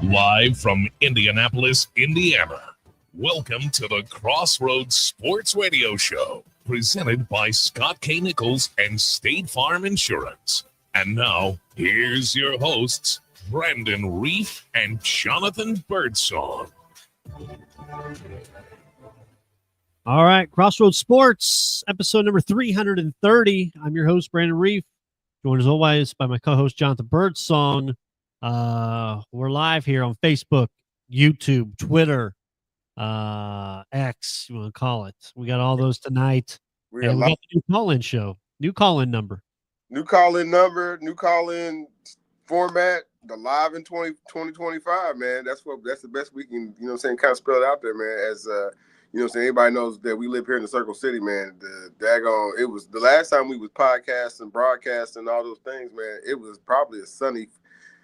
Live from Indianapolis, Indiana, welcome to the Crossroads Sports Radio Show, presented by Scott K. Nichols and State Farm Insurance. And now, here's your hosts, Brandon Reef and Jonathan Birdsong. All right, Crossroads Sports, episode number 330. I'm your host, Brandon Reef, joined as always by my co-host, Jonathan Birdsong. We're live here on Facebook, YouTube, Twitter, X, you want to call it. We got all those tonight. We got the new call-in show, new call-in number. New call-in format, the live in 2025, man. That's the best we can, kind of spell it out there, man. As everybody knows that we live here in the Circle City, man. It was the last time we was podcasting, broadcasting, all those things, man. It was probably a sunny,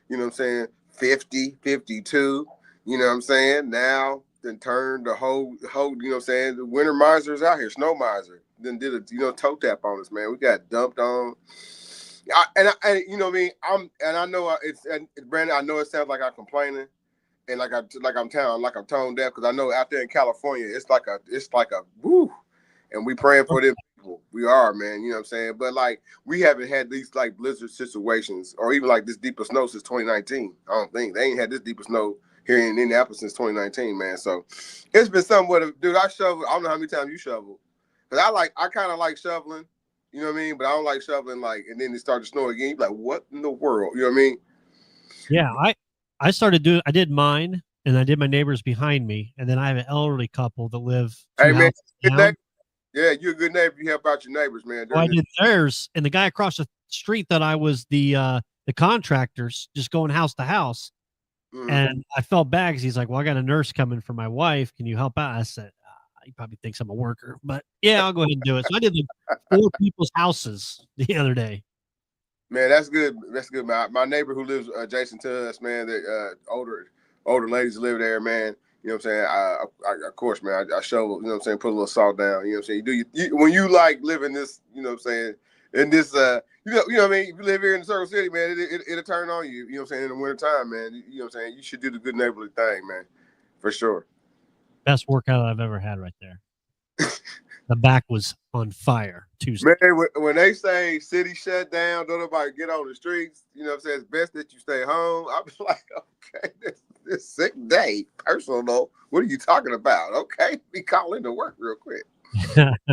50, 52, now then turned the whole, the winter miser's out here, snow miser, then did a, toe tap on us, man. We got dumped on. Brandon, I know it sounds like I'm complaining and I'm tone deaf, because I know out there in California, it's like a woo, and we praying for them people. We are, man, but we haven't had these blizzard situations or even this deep of snow since 2019. I don't think they ain't had this deep of snow here in Indianapolis since 2019, man. So it's been somewhat of, dude, I shovel. I don't know how many times you shovel, because I kind of like shoveling, but I don't like shoveling and then it started to snow again. You be like, what in the world? You know what I mean? Yeah, I did mine, and I did my neighbors behind me, and then I have an elderly couple that live. Hey man, yeah, you're a good neighbor. You help out your neighbors, man. Well, I did theirs, and the guy across the street that I was the contractors, just going house to house, and I felt bad because he's like, "Well, I got a nurse coming for my wife. Can you help out?" I said, "He probably thinks I'm a worker, but yeah, I'll go ahead and do it." So I did 4 people's houses the other day. Man, that's good. That's good, man. My neighbor who lives adjacent to us, man, that older ladies live there, man. You know what I'm saying? I of course, man, I shovel, put a little salt down. You know what I'm saying? When you live in this, in this, what I mean? If you live here in the Circle City, man, it'll turn on you, you know what I'm saying, in the wintertime, man. You know what I'm saying? You should do the good neighborly thing, man, for sure. Best workout I've ever had right there. The back was on fire Tuesday. Man, when they say city shut down, don't nobody get on the streets, you know what I'm saying? It's best that you stay home. I was like, okay, this sick day, personal. What are you talking about? Okay, we call in to work real quick.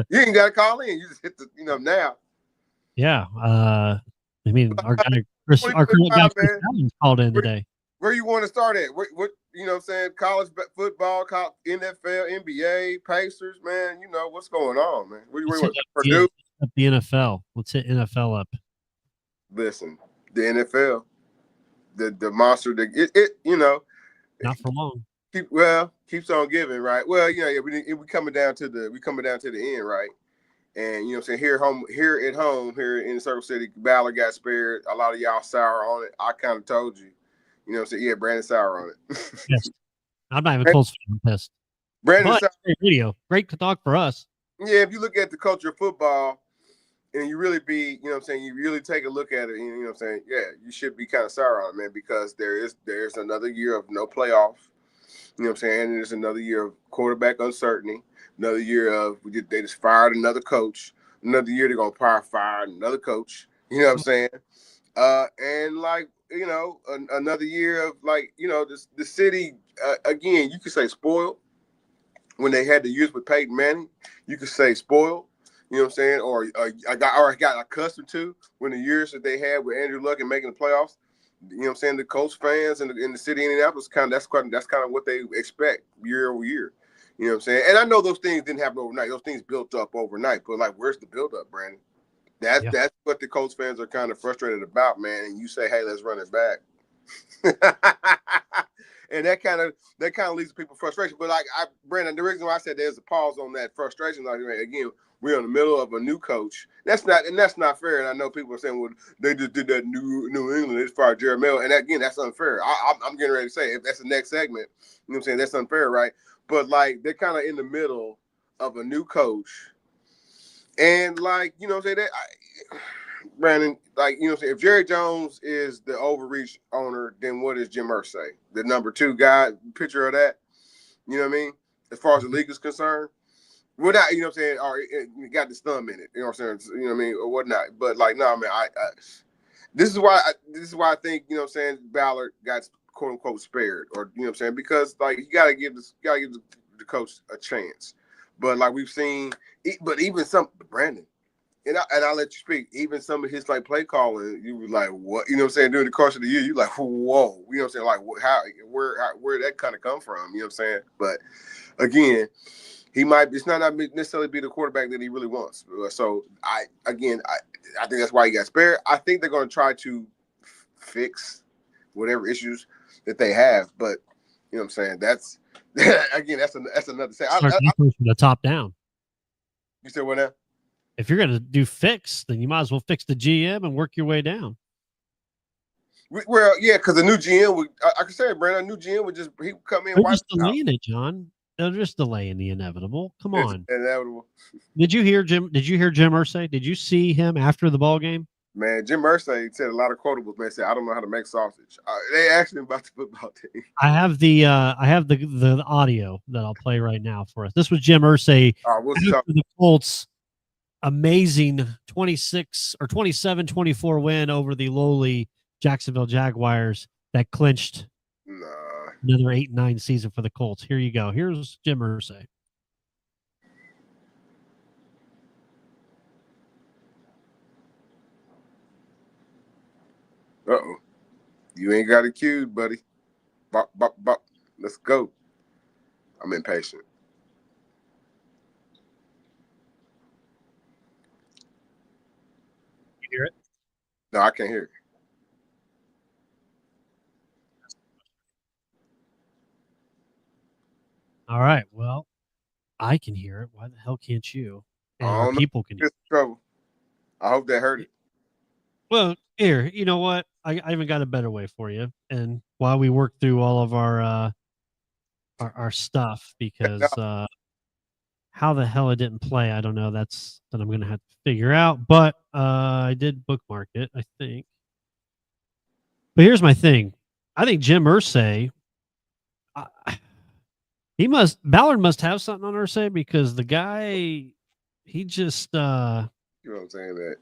You ain't got to call in. You just hit the, now. Yeah. I mean, our guy Chris called in today. Where you want to start at? What you know what I'm saying? College football, NFL, NBA, Pacers, man. What's going on, man? Where you want to Purdue? The NFL. Let's hit NFL up. Listen, the NFL, the monster, not for long. Keeps on giving, right? Well, we coming down to the end, right? And you know what I'm saying, here in the Circle City, Ballard got spared. A lot of y'all sour on it. I kind of told you. You know what I'm saying? Yeah, Brandon sour on it. Yes. I'm not even close to being pissed. Brandon sour. Great video. Great talk for us. Yeah, if you look at the culture of football and you really you really take a look at it, and, you know what I'm saying? Yeah, you should be kind of sour on it, man, because there's another year of no playoff. You know what I'm saying? And there's another year of quarterback uncertainty. Another year of they just fired another coach. Another year they're going to fire another coach. You know what I'm saying? And another year of the city, again, you could say spoiled. When they had the years with Peyton Manning, you could say spoiled. You know what I'm saying? Or I got accustomed to when the years that they had with Andrew Luck and making the playoffs. You know what I'm saying? The Colts fans in the city of Indianapolis that's kind of what they expect year over year. You know what I'm saying? And I know those things didn't happen overnight. Those things built up overnight. But where's the buildup, Brandon? That's what the Colts fans are kind of frustrated about, man. And you say, hey, let's run it back. And that kind of leads to people frustration. But Brandon, the reason why I said there's a pause on that frustration, again, we're in the middle of a new coach. That's not fair. And I know people are saying, well, they just did that New England. They fired Jeremy Mel. And again, that's unfair. I'm getting ready to say, if that's the next segment, you know what I'm saying? That's unfair, right? But they're kind of in the middle of a new coach. And like, you know what I'm saying? Brandon, like, you know what I'm saying? If Jerry Jones is the overreach owner, then what is Jim Irsay? The number 2 guy, picture of that. You know what I mean? As far as the league is concerned. Well, not, you know what I'm saying? Or it got this thumb in it. You know what I'm saying? You know what I mean? Or whatnot. But like, no, man, this is why I think, you know what I'm saying, Ballard got quote unquote spared, or you know what I'm saying, because like you gotta give the coach a chance. But like we've seen, but even Brandon, and I'll let you speak. Even some of his like play calling, you were like, what? You know what I'm saying? During the course of the year, you like, whoa. You know what I'm saying? Like, where that kind of come from? You know what I'm saying? But again, he might. It's not necessarily be the quarterback that he really wants. So I think that's why he got spared. I think they're going to try to fix whatever issues that they have. But you know what I'm saying? That's again, that's another thing. Start from the top down. You said what now? If you're going to do fix, then you might as well fix the GM and work your way down. Well, yeah, because the new GM would, I can say, Brandon, a new GM would he would come in. They're just delaying it, John. They're just delaying the inevitable. Come on. It's inevitable. Did you hear Jim Irsay? Did you see him after the ball game? Man, Jim Irsay said a lot of quotables. Man, said, "I don't know how to make sausage." They asked him about the football team. I have the audio that I'll play right now for us. This was Jim Irsay after the Colts' amazing 27-24 win over the lowly Jacksonville Jaguars that clinched another 8-9 season for the Colts. Here you go. Here's Jim Irsay. Uh-oh. You ain't got it queued, buddy. Bop, bop, bop. Let's go. I'm impatient. You hear it? No, I can't hear it. All right. Well, I can hear it. Why the hell can't you? And people can hear it. Trouble. I hope they heard it. Well, here, you know what? I even got a better way for you. And while we work through all of our stuff, because how the hell it didn't play, I don't know. That's that I'm going to have to figure out. But I did bookmark it, I think. But here's my thing. I think Jim Irsay, Ballard must have something on Irsay, because the guy, he just you know what I'm saying, that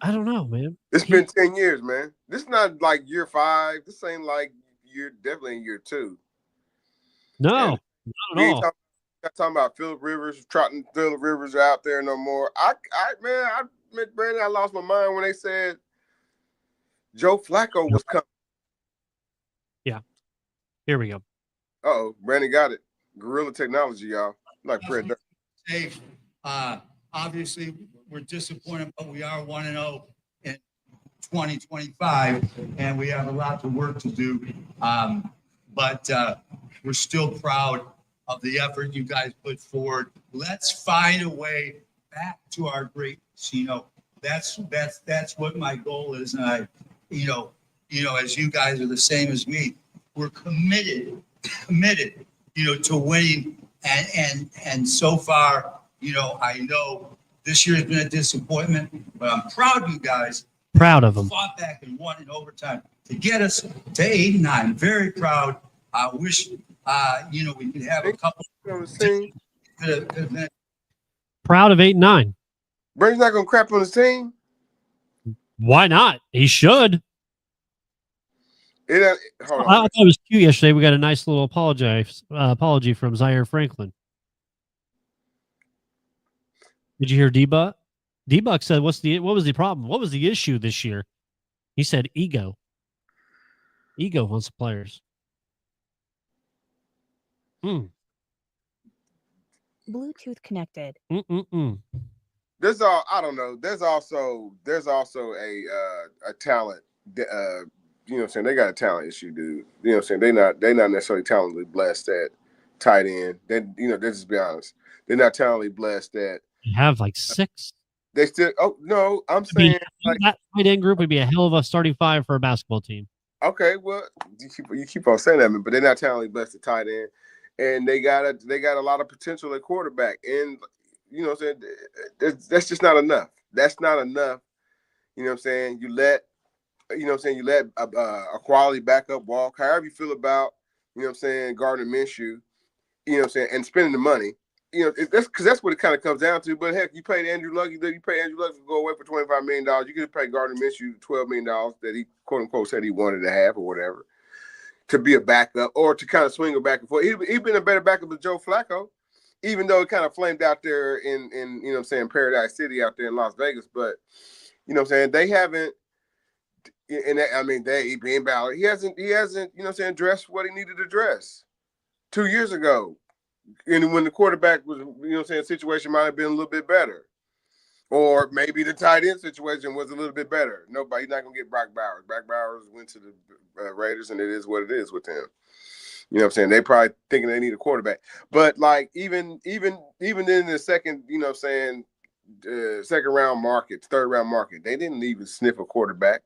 I don't know, man. It's been 10 years, man. This is not like year 5. This ain't like definitely in year 2. No, not at all. Not talking about Phillip Rivers, trotting Phillip Rivers out there no more. Brandon, I lost my mind when they said Joe Flacco was coming. Yeah. Here we go. Uh-oh, Brandon got it. Guerrilla technology, y'all. Like Fred Durst. Obviously, we're disappointed, but we are 1-0 in 2025, and we have a lot of work to do. But we're still proud of the effort you guys put forward. Let's find a way back to our great casino. That's what my goal is, and I, as you guys are the same as me, we're committed, to winning, and so far. I know this year has been a disappointment, but I'm proud of you guys. Proud of them. Fought back and won in overtime to get us to 8-9. Very proud. I wish, we could have a couple. Proud of 8-9. Brandon's not going to crap on his team? Why not? He should. Hold on. I thought it was cute yesterday. We got a nice little apology from Zaire Franklin. Did you hear D-Buck? D-Buck said, what was the problem? What was the issue this year? He said ego. Ego wants the players. Bluetooth connected. There's I don't know. There's also a talent. You know what I'm saying? They got a talent issue, dude. You know what I'm saying? They're not necessarily talently blessed at tight end. Let's just be honest. They're not talently blessed at. You have like 6. They still. Oh no, I'm saying that tight end group would be a hell of a starting 5 for a basketball team. Okay, well, you keep on saying that, but they're not talently blessed at tight end, and they got a lot of potential at quarterback. And you know what I'm saying, that's just not enough. That's not enough. You know what I'm saying? You let a quality backup walk. However you feel about, you know what I'm saying, Gardner Minshew, you know what I'm saying, and spending the money. You know, that's what it kind of comes down to. But heck, you paid Andrew Luck. You paid Andrew Luck to go away for $25 million. You could have paid Gardner Minshew $12 million that he quote unquote said he wanted to have or whatever to be a backup or to kind of swing it back and forth. He'd been a better backup than Joe Flacco, even though it kind of flamed out there in you know what I'm saying, Paradise City out there in Las Vegas. But you know what I'm saying, they haven't. And I mean, he being Ballard, he hasn't, you know what I'm saying, dressed what he needed to dress 2 years ago. And when the quarterback was, you know what I'm saying, situation might have been a little bit better. Or maybe the tight end situation was a little bit better. Nobody's not going to get Brock Bowers. Brock Bowers went to the Raiders, and it is what it is with him. You know what I'm saying? They probably thinking they need a quarterback. But, like, even in the second, you know what I'm saying, second round market, third round market, they didn't even sniff a quarterback.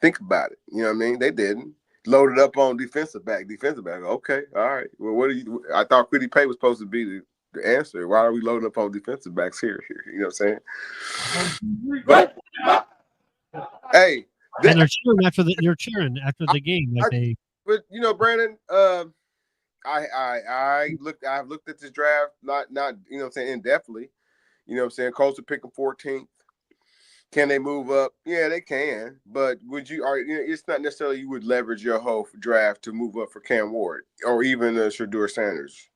Think about it. You know what I mean? They didn't. Loaded up on defensive back. Okay, all right. Well, I thought Kwity Paye was supposed to be the answer. Why are we loading up on defensive backs here? You know what I'm saying? But hey, and they're cheering after the game. But you know, Brandon, I've looked at this draft not you know what I'm saying, in-depthly. You know what I'm saying? Colts are picking 14th. Can they move up? Yeah, they can. But it's not necessarily you would leverage your whole draft to move up for Cam Ward or even Shedeur Sanders.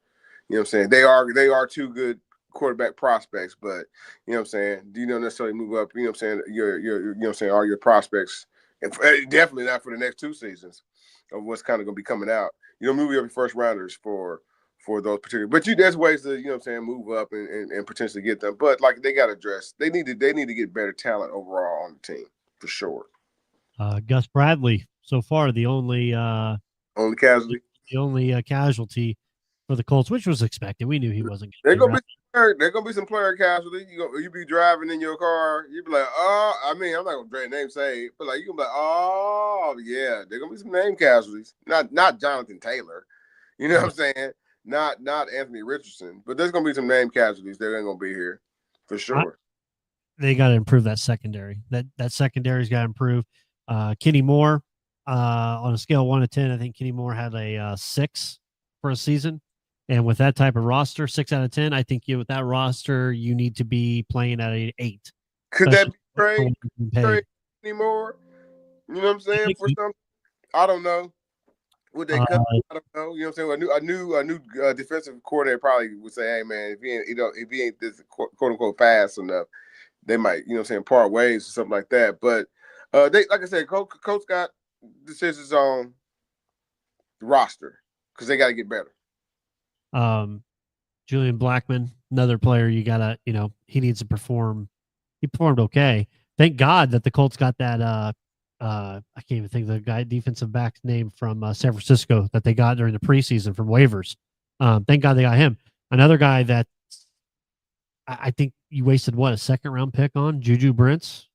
You know what I'm saying? They are two good quarterback prospects, but you know what I'm saying? Do you don't necessarily move up? You know what I'm saying? Your you know what I'm saying, all your prospects, and definitely not for the next 2 seasons of what's kind of going to be coming out. You don't move up your first rounders for those particular, but there's ways to, you know what I'm saying, move up and potentially get them. But like they got to address, they need to get better talent overall on the team for sure. Gus Bradley, so far the only casualty. The only casualty for the Colts, which was expected. We knew he wasn't going to There's gonna be some player casualty. You be driving in your car, you be like, oh, I mean, I'm not gonna dread name say, but like you gonna be like, oh yeah, there's gonna be some name casualties. Not Jonathan Taylor, you know what I'm saying? Not Anthony Richardson, but there's gonna be some name casualties that ain't gonna be here for sure. They got to improve that secondary. That secondary's got to improve. Kenny Moore, on a scale of 1 to 10, I think Kenny Moore had a 6 for a season. And with that type of roster, 6 out of 10, I think with that roster, you need to be playing at an 8. Could that be trade anymore? You know what I'm saying? For some, I don't know. Would they cut? I don't know. You know what I'm saying? A new defensive coordinator probably would say, "Hey man, if he ain't this quote unquote fast enough, they might, you know what I'm saying, part ways or something like that." But they, like I said, coach got decisions on the roster because they got to get better. Julian Blackmon, another player you gotta, he needs to perform. He performed okay. Thank God that the Colts got that. I can't even think of the defensive back's name from San Francisco that they got during the preseason from waivers. Thank God they got him. Another guy that I think you wasted a second-round pick on, Juju Brents.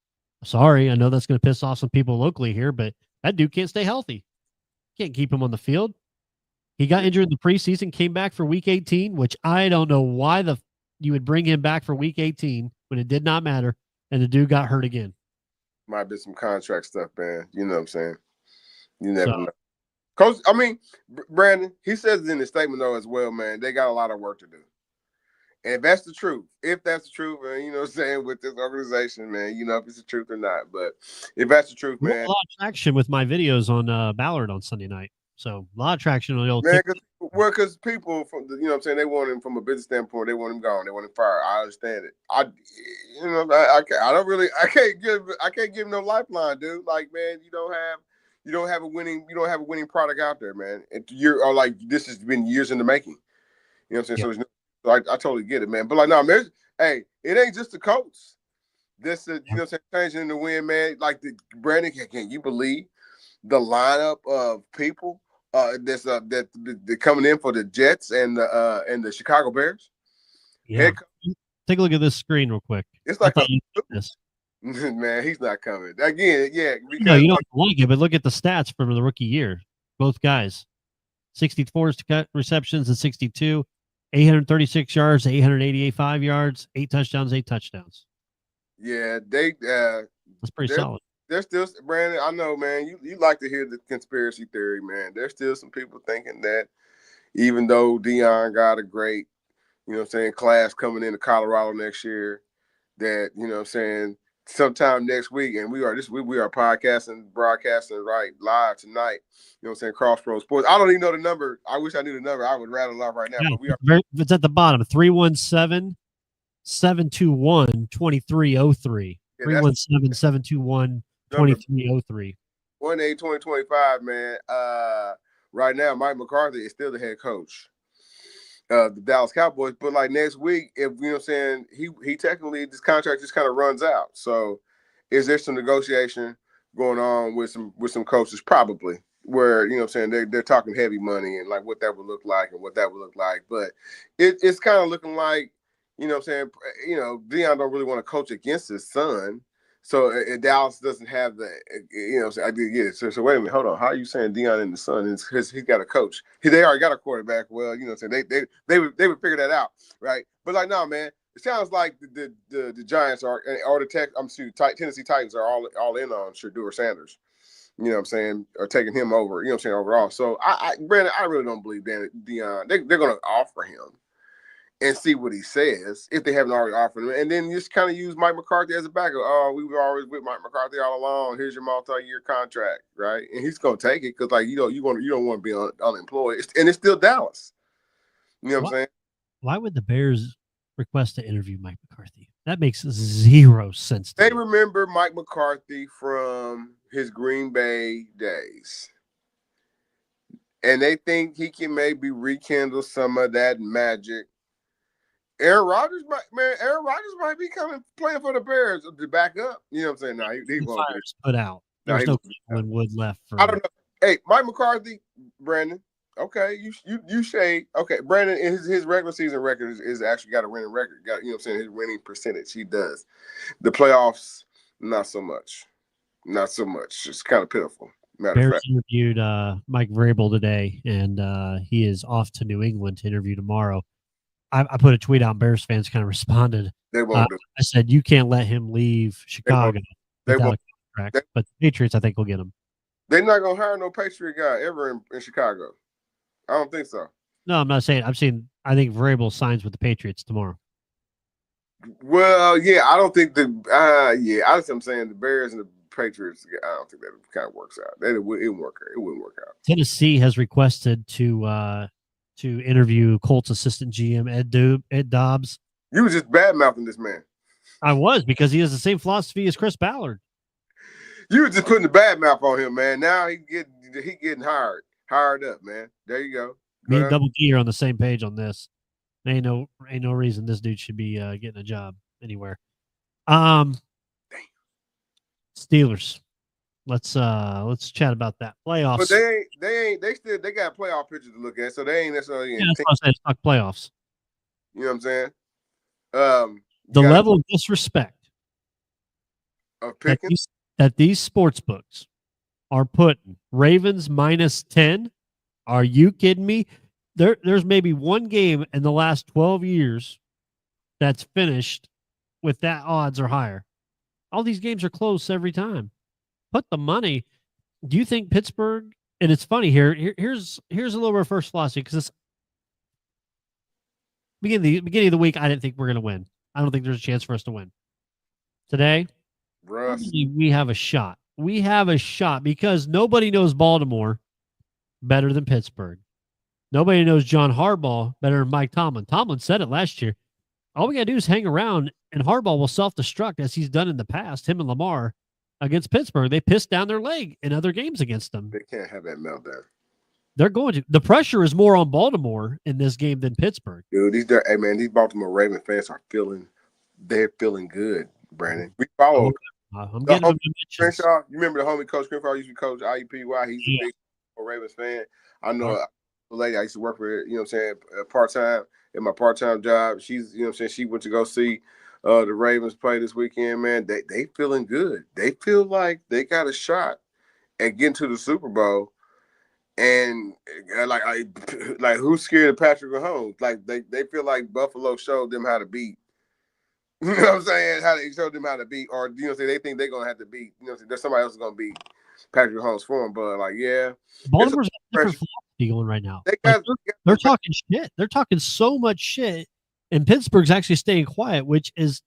Sorry, I know that's going to piss off some people locally here, but that dude can't stay healthy. Can't keep him on the field. He got injured in the preseason, came back for Week 18, which I don't know why you would bring him back for Week 18 when it did not matter, and the dude got hurt again. Might be some contract stuff, man. You know what I'm saying? You never know. Coach, I mean, Brandon, he says it in his statement, though, as well, man. They got a lot of work to do. And if that's the truth, man, you know what I'm saying, with this organization, man, you know if it's the truth or not. But if that's the truth, man. A lot of traction with my videos on Ballard on Sunday night. So a lot of traction on the old because people from you know what I'm saying, they want him from a business standpoint, they want him gone, they want him fired. I understand it. I can't give him no lifeline, dude. Like, man, you don't have a winning product out there, man. This has been years in the making. You know what I'm saying? Yeah. So I totally get it, man. But like, no, man, hey, it ain't just the Colts. This is, you know what I'm saying, changing the wind, man. Like Brandon, can you believe the lineup of people that coming in for the Jets and the Chicago Bears? Yeah. Take a look at this screen real quick. It's like man, he's not coming again. Yeah, because you don't like it, but look at the stats from the rookie year. Both guys, 64 receptions and 62. 836 yards, 885 yards, 8 touchdowns, 8 touchdowns. Yeah, that's pretty solid. There's still, Brandon, I know, man, you like to hear the conspiracy theory, man. There's still some people thinking that even though Deion got a great, class coming into Colorado next year, that, sometime next week, and we are broadcasting right live tonight, Crossroads Sports. I don't even know the number. I wish I knew the number. I would rattle it off right now, but we are. It's at the bottom, 317-721-2303. 317-721-2303. 1-8-2025, man. Right now, Mike McCarthy is still the head coach of the Dallas Cowboys. But like next week, if he technically, this contract just kind of runs out. So is there some negotiation going on with some coaches? Probably, where they're talking heavy money and like what that would look like and what that would look like. But it's kind of looking like, Deion don't really want to coach against his son. So Dallas doesn't have the, I did get it. So wait a minute, hold on. How are you saying Deion and the son? It's because he's got a coach. They already got a quarterback. Well, they would figure that out, right? But like, no, man, it sounds like the Giants or the Tennessee Titans are all in on Shedeur Sanders. Or taking him over. Overall. So Brandon, I really don't believe Deion. They're going to offer him and see what he says if they haven't already offered him, and then just kind of use Mike McCarthy as a backup. Oh, we were always with Mike McCarthy all along. Here's your multi-year contract, right? And he's gonna take it because, like, you don't want to be unemployed, and it's still Dallas. You know what I'm saying? Why would the Bears request to interview Mike McCarthy? That makes zero sense. They remember Mike McCarthy from his Green Bay days, and they think he can maybe rekindle some of that magic. Aaron Rodgers might be playing for the Bears to back up. You know what I'm saying? No, he won't be put out. There's no Colin Wood left. I don't know. Hey, Mike McCarthy, Brandon. Okay, you shade. Okay, Brandon, his regular season record is actually got a winning record. Got his winning percentage. He does. The playoffs, not so much. Not so much. It's kind of pitiful. Bears interviewed Mike Vrabel today, and he is off to New England to interview tomorrow. I put a tweet out, and Bears fans kind of responded. They won't do it. I said, you can't let him leave Chicago without a contract. But the Patriots, I think, will get him. They're not going to hire no Patriot guy ever in Chicago. I don't think so. No, I'm not saying. I think Vrabel signs with the Patriots tomorrow. Well, yeah, I don't think I'm saying the Bears and the Patriots, I don't think that kind of works out. It wouldn't work out. Tennessee has requested to interview Colts assistant GM Ed Dobbs. You were just bad-mouthing this man. I was, because he has the same philosophy as Chris Ballard. You were just putting the bad mouth on him, man. Now he getting hired up, man. There you go. Me and Double D are on the same page on this. Ain't no reason this dude should be getting a job anywhere. Steelers. Let's chat about that. Playoffs. But they got playoff pictures to look at, so they ain't necessarily in. That's what I said. Talk playoffs. You know what I'm saying? The level of disrespect of picking that these sports books are putting Ravens -10. Are you kidding me? There's maybe one game in the last 12 years that's finished with that odds or higher. All these games are close every time. Put the money. Do you think Pittsburgh? And it's funny here. Here's a little reverse philosophy, because this beginning of the week, I didn't think we're going to win. I don't think there's a chance for us to win. Today, we have a shot. We have a shot because nobody knows Baltimore better than Pittsburgh. Nobody knows John Harbaugh better than Mike Tomlin. Tomlin said it last year. All we got to do is hang around, and Harbaugh will self-destruct as he's done in the past, him and Lamar, against Pittsburgh. They pissed down their leg in other games against them. They can't have that meltdown. They're going to. The pressure is more on Baltimore in this game than Pittsburgh. Dude, these Baltimore Ravens fans they're feeling good, Brandon. We follow. I'm getting them Crenshaw. You remember the homie Coach Crenshaw used to coach IUPY? He's a big Ravens fan. I know a lady I used to work with, part-time in my part-time job. She's, she went to go see the Ravens play this weekend, man. They feeling good. They feel like they got a shot at getting to the Super Bowl. And like who's scared of Patrick Mahomes? Like they feel like Buffalo showed them how to beat. You know what I'm saying? How they showed them how to beat, or they think they're gonna have to beat. There's somebody else gonna beat Patrick Mahomes for them. But like, yeah, Baltimore's got a different philosophy going right now. They're talking shit. They're talking so much shit, and Pittsburgh's actually staying quiet, which is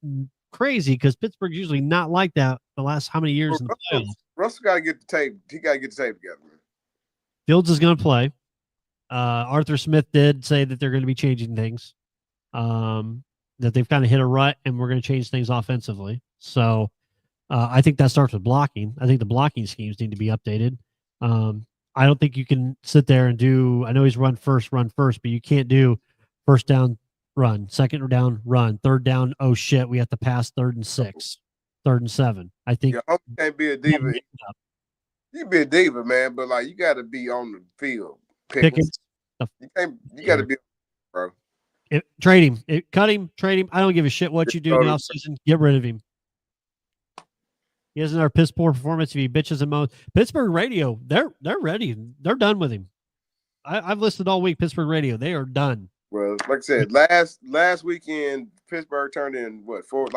crazy because Pittsburgh's usually not like that the last how many years in the playoffs. Russell got to get the tape. He got to get the tape together, man. Fields is going to play. Arthur Smith did say that they're going to be changing things. That they've kind of hit a rut, and we're going to change things offensively. So I think that starts with blocking. I think the blocking schemes need to be updated. I don't think you can sit there and do. I know he's run first, but you can't do first down, run, second down, run, third down. Oh shit, we have to pass 3rd and 6, 3rd and 7. I think you can't be a diva. You be a diva, man, but like you got to be on the field. Pickens. You got to be, bro. Trade him. Cut him. Trade him. I don't give a shit what you do in the offseason. Get rid of him. He has another piss poor performance if he bitches and moans. Pittsburgh radio, they're ready. They're done with him. I've listened all week. Pittsburgh radio, they are done. Well, like I said, last weekend Pittsburgh turned in 4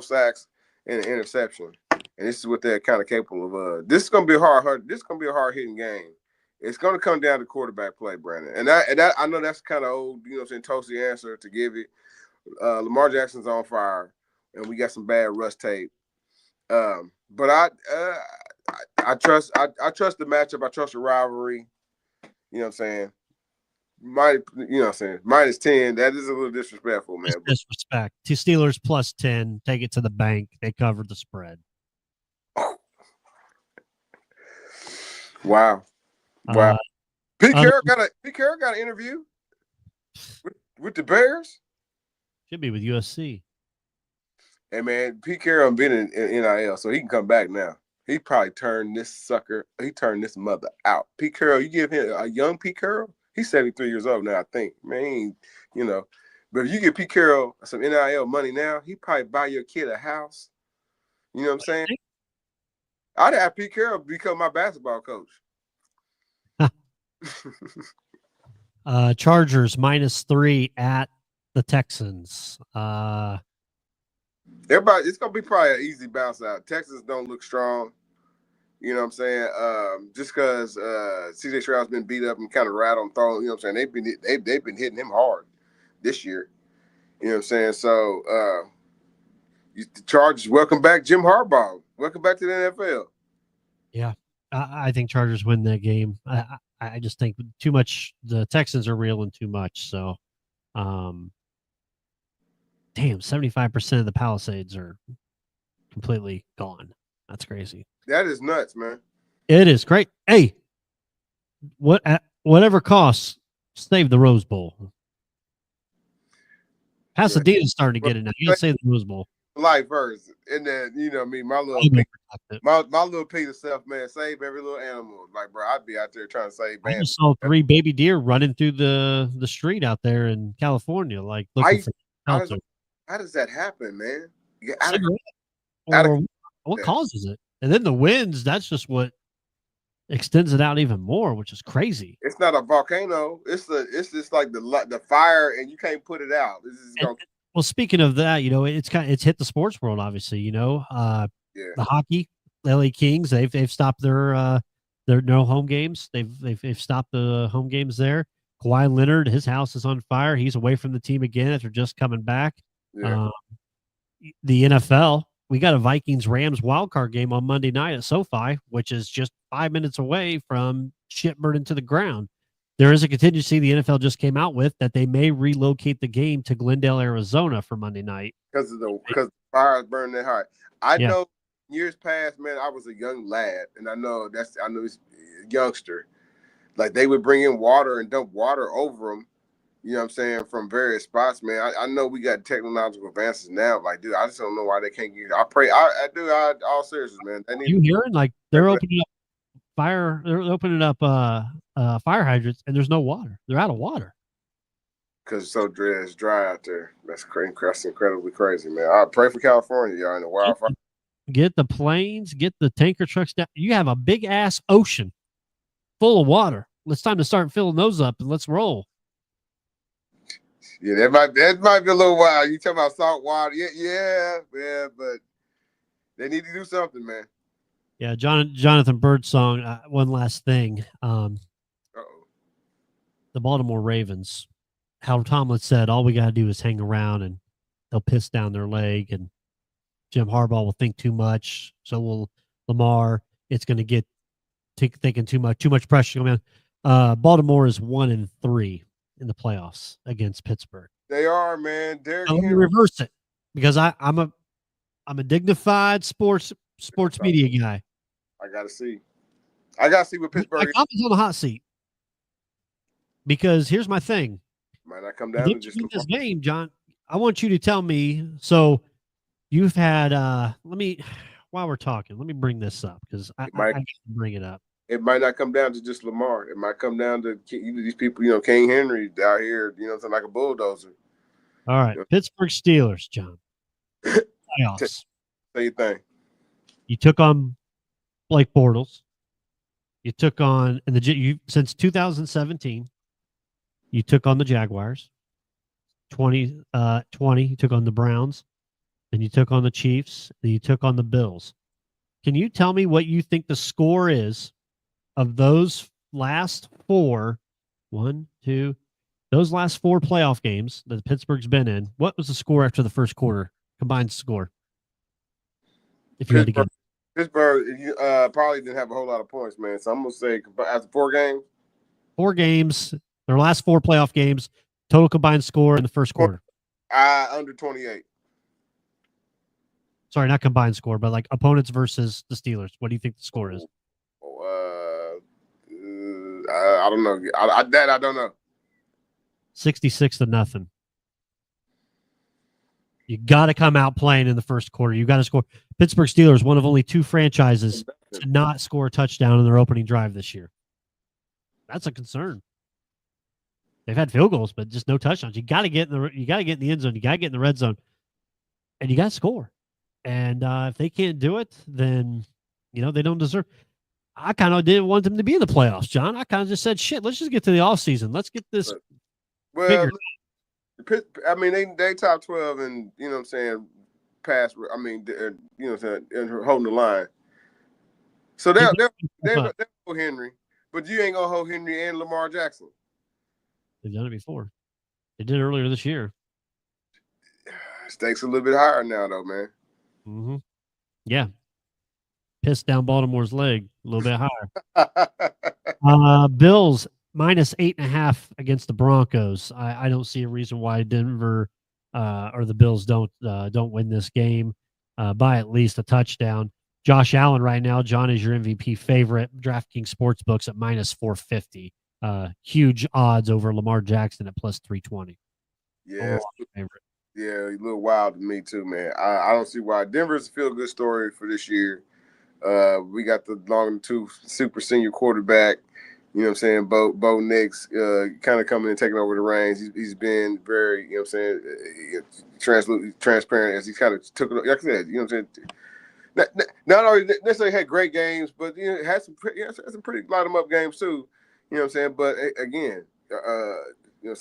sacks and an interception, and this is what they're kind of capable of. This is gonna be a hard. This is gonna be a hard hitting game. It's gonna come down to quarterback play, Brandon. And that I know that's kind of old, toasty answer to give it. Lamar Jackson's on fire, and we got some bad rust tape. But I trust the matchup. I trust the rivalry. You know what I'm saying? -10. That is a little disrespectful, man. It's disrespect. To Steelers +10. Take it to the bank. They covered the spread. Wow. Pete Carroll got an interview with the Bears. Should be with USC. Hey man, Pete Carroll been in NIL, so he can come back now. He probably turned this mother out. Pete Carroll, you give him a young Pete Carroll, he's 73 years old now, I think. Man, but if you give Pete Carroll some NIL money now, he probably buy your kid a house. You know what I'm saying? I'd have Pete Carroll become my basketball coach. Chargers -3 at the Texans. Everybody, it's gonna be probably an easy bounce out. Texans don't look strong. You know what I'm saying? Just because CJ Stroud's been beat up and kind of rattled and thrown. You know what I'm saying? They've been hitting him hard this year. You know what I'm saying? So the Chargers, welcome back, Jim Harbaugh. Welcome back to the NFL. Yeah, I think Chargers win that game. I just think too much. The Texans are reeling too much. So, damn, 75% of the Palisades are completely gone. That's crazy. That is nuts, man. It is great. Hey, whatever costs, save the Rose Bowl. Pasadena's starting to get it now. You gotta save the Rose Bowl. Life first, and then my little Peter self, man, save every little animal. Like, bro, I'd be out there trying to save. I just saw 3 baby deer running through the street out there in California, like looking for shelter. How does that happen, man? What causes it? And then the winds, that's just what extends it out even more, which is crazy. It's not a volcano. It's just like the fire, and you can't put it out. Well, speaking of that, it's hit the sports world, obviously. The hockey, LA Kings, they've stopped their no home games. They've stopped the home games there. Kawhi Leonard, his house is on fire. He's away from the team again after just coming back. Yeah. The NFL, we got a Vikings-Rams wildcard game on Monday night at SoFi, which is just 5 minutes away from shit burning to the ground. There is a contingency the NFL just came out with that they may relocate the game to Glendale, Arizona for Monday night. Because the fire is burning that hard. I know years past, man, I was a young lad, and I know he's a youngster. Like, they would bring in water and dump water over them, you know what I'm saying, from various spots, man. I know we got technological advances now. Like, dude, I just don't know why they can't get it. I pray. All seriousness, man. You hearing? Like, they're opening up fire. They're opening up fire hydrants, and there's no water. They're out of water. Because it's dry out there. That's crazy. That's incredibly crazy, man. I pray for California, y'all, in the wildfire. Get the planes, get the tanker trucks down. You have a big ass ocean full of water. it's time to start filling those up and let's roll. Yeah, that might be a little wild. You talking about salt water? Yeah, but they need to do something, man. Yeah, Jonathan Birdsong. One last thing. Uh-oh. The Baltimore Ravens. How Tomlin said, all we got to do is hang around and they'll piss down their leg, and Jim Harbaugh will think too much. So will Lamar. It's going to get thinking too much pressure coming in. Baltimore is 1-3 in the playoffs against Pittsburgh. They are, man. Derrick Let me Henry. reverse it because I'm a dignified sports media guy. I gotta see what Pittsburgh I was on the hot seat because here's my thing. might not come down to just this game, John. I want you to tell me. So you've had while we're talking, let me bring this up because I can bring it up. It might not come down to just Lamar. It might come down to these people, King Henry out here, something like a bulldozer. All right. Pittsburgh Steelers, John. Playoffs. Say your thing. You took on Blake Bortles. You took on since 2017. You took on the Jaguars. 20. You took on the Browns. Then you took on the Chiefs. Then you took on the Bills. Can you tell me what you think the score is of those last four? Those last four playoff games that Pittsburgh's been in. What was the score after the first quarter? Combined score. If you had to get Pittsburgh probably didn't have a whole lot of points, man. So I'm gonna say after 4 games, their last 4 playoff games, total combined score in the first quarter. Under 28. Sorry, not combined score, but like opponents versus the Steelers. What do you think the score is? I don't know. I don't know. 66-0. You got to come out playing in the first quarter. You got to score. Pittsburgh Steelers, one of only 2 franchises to not score a touchdown in their opening drive this year. That's a concern. They've had field goals, but just no touchdowns. You got to get in the end zone. You got to get in the red zone, and you got to score. And if they can't do it, then they don't deserve. I kind of didn't want them to be in the playoffs, John. I kind of just said, shit, let's just get to the offseason. Let's get this. Well, I mean, they top 12 and, what I'm saying, pass. I mean, and holding the line. So they'll hold Henry, but you ain't going to hold Henry and Lamar Jackson. They've done it before. They did it earlier this year. Stakes a little bit higher now, though, man. Mm-hmm. Yeah. Pissed down Baltimore's leg a little bit higher. Bills minus 8.5 against the Broncos. I don't see a reason why Denver or the Bills don't win this game by at least a touchdown. Josh Allen right now, John, is your MVP favorite. DraftKings Sportsbooks at minus 450. Huge odds over Lamar Jackson at plus 320. Yeah, yeah, a little wild to me too, man. I don't see why. Denver's a feel-good story for this year. We got the long-tooth super senior quarterback. You know what I'm saying? Bo Nix kind of coming and taking over the reins. He's been very, transparent as he kind of took it. Like I said, what I'm saying? Not only necessarily had great games, but had some pretty light 'em up games too. You know what I'm saying? But again,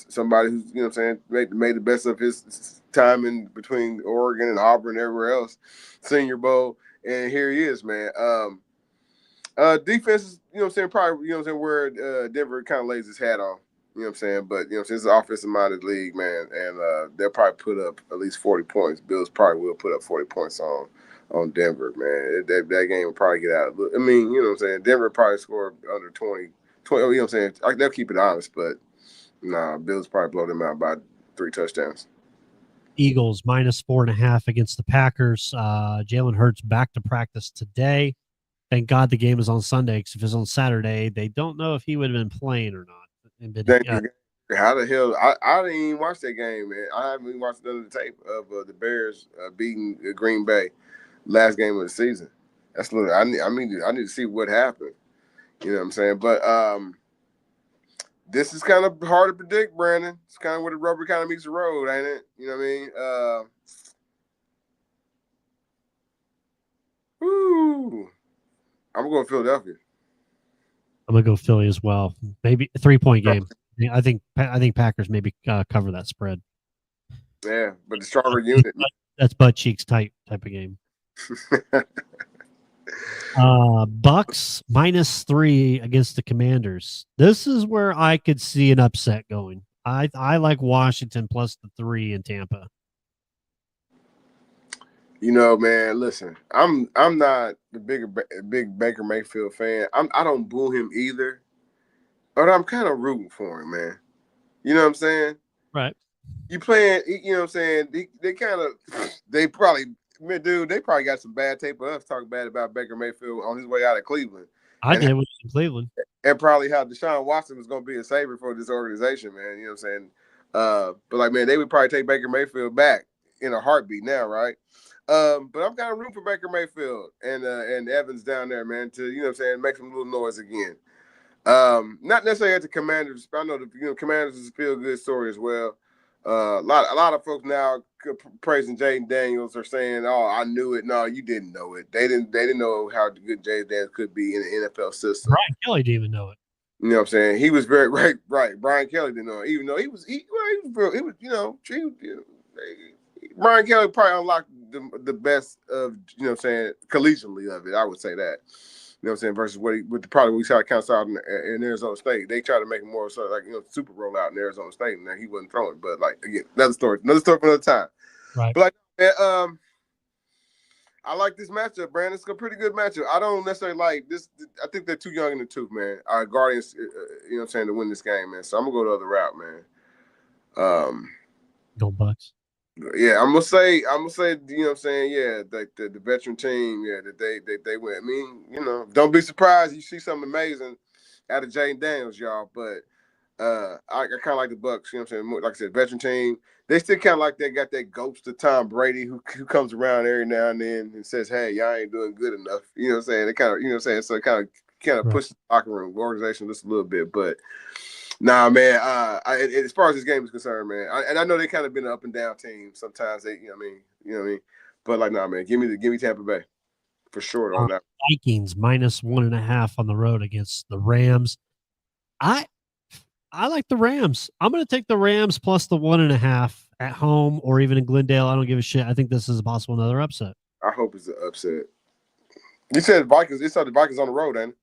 somebody who's what I'm saying made the best of his time in between Oregon and Auburn and everywhere else, Senior Bowl, and here he is, man. Defense is what I'm saying, probably where Denver kind of lays his hat on. You know what I'm saying? But it's an offensive minded league, man, and they'll probably put up at least 40 points. Bills probably will put up 40 points on Denver, man. That game will probably get out. I mean, you know what I'm saying? Denver probably score under 20. You know what I'm saying? They'll keep it honest, but Bills probably blow them out by 3 touchdowns. Eagles minus 4.5 against the Packers. Jalen Hurts back to practice today. Thank God the game is on Sunday, because if it was on Saturday, they don't know if he would have been playing or not. How the hell? I didn't even watch that game, man. I haven't even watched the tape of the Bears beating Green Bay last game of the season. That's little. I need to see what happened. You know what I'm saying? But this is kind of hard to predict, Brandon. It's kind of where the rubber kind of meets the road, ain't it? You know what I mean? I'm going to Philadelphia. I'm gonna go Philly as well. Maybe a 3-point game. I think Packers maybe cover that spread. Yeah, but the stronger unit. That's butt cheeks type of game. Bucks -3 against the Commanders. This is where I could see an upset going. I like Washington plus the 3 in Tampa. You know, man, listen, I'm not the big Baker Mayfield fan. I don't boo him either, but I'm kind of rooting for him, man. You know what I'm saying? Right. You playing, you know what I'm saying? They kind of, they probably got some bad tape of us talking bad about Baker Mayfield on his way out of Cleveland. I did with Cleveland. And probably how Deshaun Watson was going to be a savior for this organization, man. You know what I'm saying? But like, man, they would probably take Baker Mayfield back in a heartbeat now, right? But I'm kind of rooting for Baker Mayfield and Evans down there, man, to, you know what I'm saying, make some little noise again. Not necessarily at the Commanders. I know the Commanders is a feel-good story as well. A lot of folks now praising Jaden Daniels are saying, "Oh, I knew it." No, you didn't know it. They didn't know how good Jaden Daniels could be in the NFL system. Brian Kelly didn't even know it. You know what I'm saying? He was very right. Brian Kelly didn't know it, even though he was Brian Kelly probably unlocked the best of, you know what I'm saying, collegially of it. I would say that. You know what I'm saying? Versus what we saw kind of saw in Arizona State. They tried to make him more sort of like, you know, super rollout in Arizona State, and then he wasn't throwing. But like, again, another story for another time. Right. But like, man, I like this matchup, Brandon. It's a pretty good matchup. I don't necessarily like this. I think they're too young in the tooth, man. Our Guardians, you know what I'm saying, to win this game, man. So I'm gonna go the other route, man. Go Bucks. Yeah, I'm gonna say, you know what I'm saying, yeah, the veteran team, yeah, that they win. I mean, you know, don't be surprised you see something amazing out of Jaden Daniels, y'all. But I kind of like the Bucks, you know what I'm saying? Like I said, veteran team. They still kind of like they got that ghost of Tom Brady who comes around every now and then and says, "Hey, y'all ain't doing good enough." You know what I'm saying? They kind of, you know what I'm saying? So it kind of pushes the locker room organization just a little bit, but. Nah, man. As far as this game is concerned, man, I know they kind of been an up and down team. Sometimes they, you know what I mean. But like, nah, man, give me Tampa Bay for sure on that. Vikings -1.5 on the road against the Rams. I like the Rams. I'm going to take the Rams plus the 1.5 at home or even in Glendale. I don't give a shit. I think this is a possible another upset. I hope it's an upset. You said Vikings. It's the Vikings on the road, ain't it?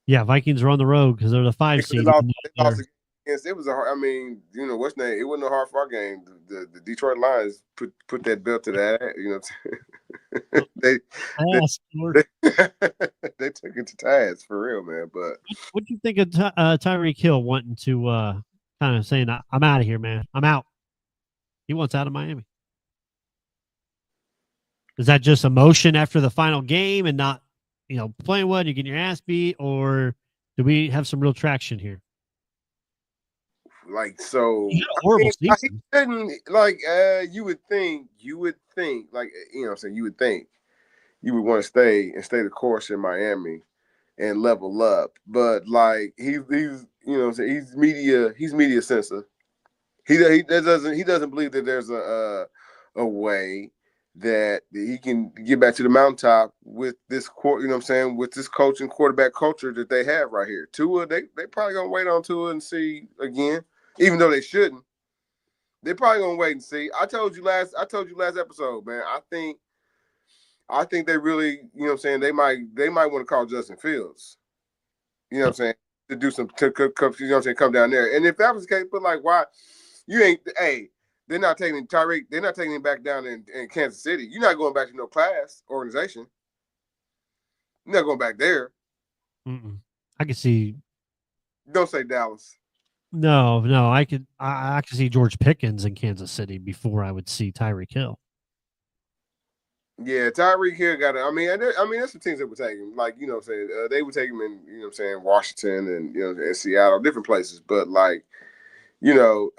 Yeah, Vikings are on the road because they're the 5 seed. They lost against. It was a hard. I mean, you know what's name? It wasn't a hard fought game. The Detroit Lions put that belt to that. You know what I'm saying? they took it to task for real, man. But what do you think of Tyreek Hill wanting to kind of saying, "I'm out of here, man. I'm out." He wants out of Miami. Is that just emotion after the final game and not, you know, playing well, you're getting your ass beat, or do we have some real traction here? Like, so horrible season. You would think, like, you know what I'm saying, you would think you would want to stay the course in Miami and level up. But like he's you know what I'm saying, he's media sensitive. He doesn't believe that there's a way that he can get back to the mountaintop with this you know what I'm saying, with this coach and quarterback culture that they have right here. Tua, they probably gonna wait on Tua and see again, even though they shouldn't. They're probably gonna wait and see. I told you last episode, man. I think they really, you know what I'm saying, they might want to call Justin Fields. You know what I'm saying, to do some you know what I'm saying, come down there. And if that was the case, but like, why you ain't? Hey, they're not taking Tyreek. They're not taking him back down in Kansas City. You're not going back to no class organization. You're not going back there. I can see. Don't say Dallas. No, I could see George Pickens in Kansas City before I would see Tyreek Hill. Yeah, Tyreek Hill got it. I mean, there's some teams that would take him. Like, you know what I'm saying, they would take him in, you know what I'm saying, Washington and, you know, and Seattle, different places. But like, you know,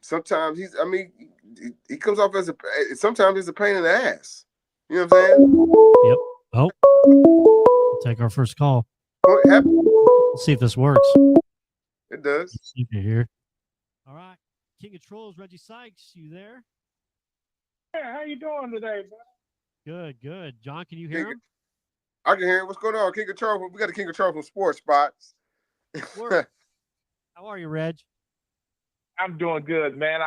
sometimes he comes off as sometimes it's a pain in the ass. You know what I'm saying? Yep. Oh, we'll take our first call. Let's see if this works. It does. Let's see if you're here. All right. King of Trolls, Reggie Sykes, you there? Yeah, how you doing today, man? Good. John, can you hear him? I can hear him. What's going on? King of Troll. We got a King of Troll from Sports Spots. How are you, Reg? I'm doing good, man.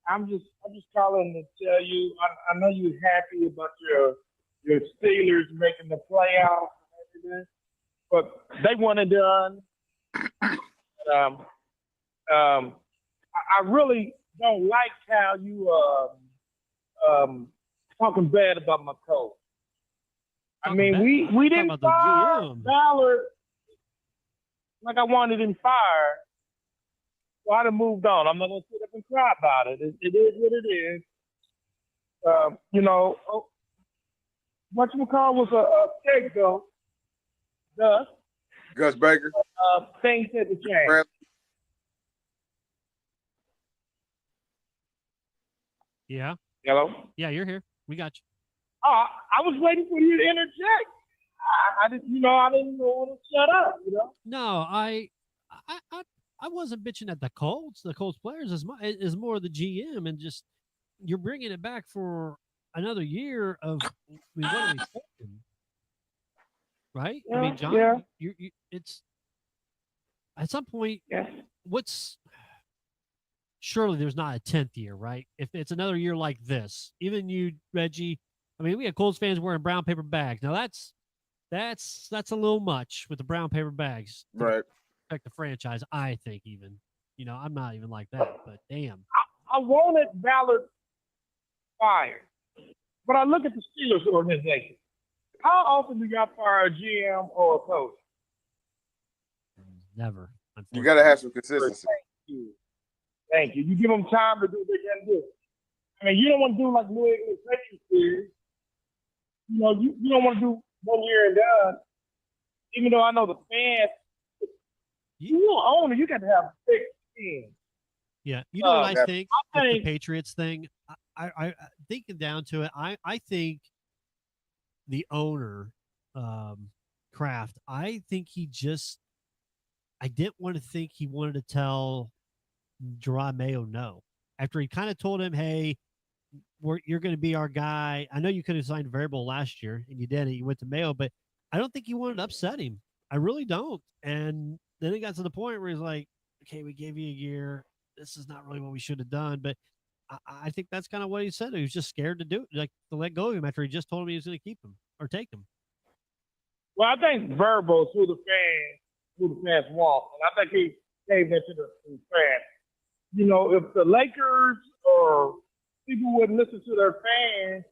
I'm just calling to tell you. I know you're happy about your Steelers making the playoffs and everything, but they want it done. Um, I really don't like how you talking bad about my coach. I mean, we didn't fire Ballard like I wanted him fired. So I'd have moved on. I'm not going to sit up and cry about it. It is what it is. Whatchamacall was a scapegoat. Gus Baker. Things had to change. Yeah. Hello? Yeah, you're here. We got you. I was waiting for you to interject. I didn't want to shut up, No, I wasn't bitching at the Colts. The Colts players is more the GM, and just you're bringing it back for another year of. I mean, what are we thinking? Right? Yeah, I mean, John, yeah. you it's at some point. Yeah. Surely there's not a 10th year, right? If it's another year like this, even you, Reggie. I mean, we had Colts fans wearing brown paper bags. Now that's a little much with the brown paper bags. Right. Affect the franchise, I think. Even I'm not even like that, but damn. I wanted Ballard fired, but I look at the Steelers organization. How often do y'all fire a GM or a coach? Never. You got to have some consistency. Thank you. You give them time to do what they can do. I mean, you don't want to do like New England Patriots did. You don't want to do 1 year and done. Even though I know the fans, you don't own it. You got to have thick skin. Yeah, you know what I think with the Patriots thing? I thinking down to it, I think the owner, Kraft, I think I didn't want to think he wanted to tell Gerard Mayo no. After he kind of told him, hey, you're going to be our guy. I know you could have signed variable last year, and you did it. You went to Mayo, but I don't think he wanted to upset him. I really don't. And then it got to the point where he's like, okay, we gave you a year. This is not really what we should have done. But I think that's kind of what he said. He was just scared to do it, like to let go of him after he just told him he was going to keep him or take him. Well, I think verbal is who the fans want. And I think he gave that to the fans. If the Lakers or people wouldn't listen to their fans,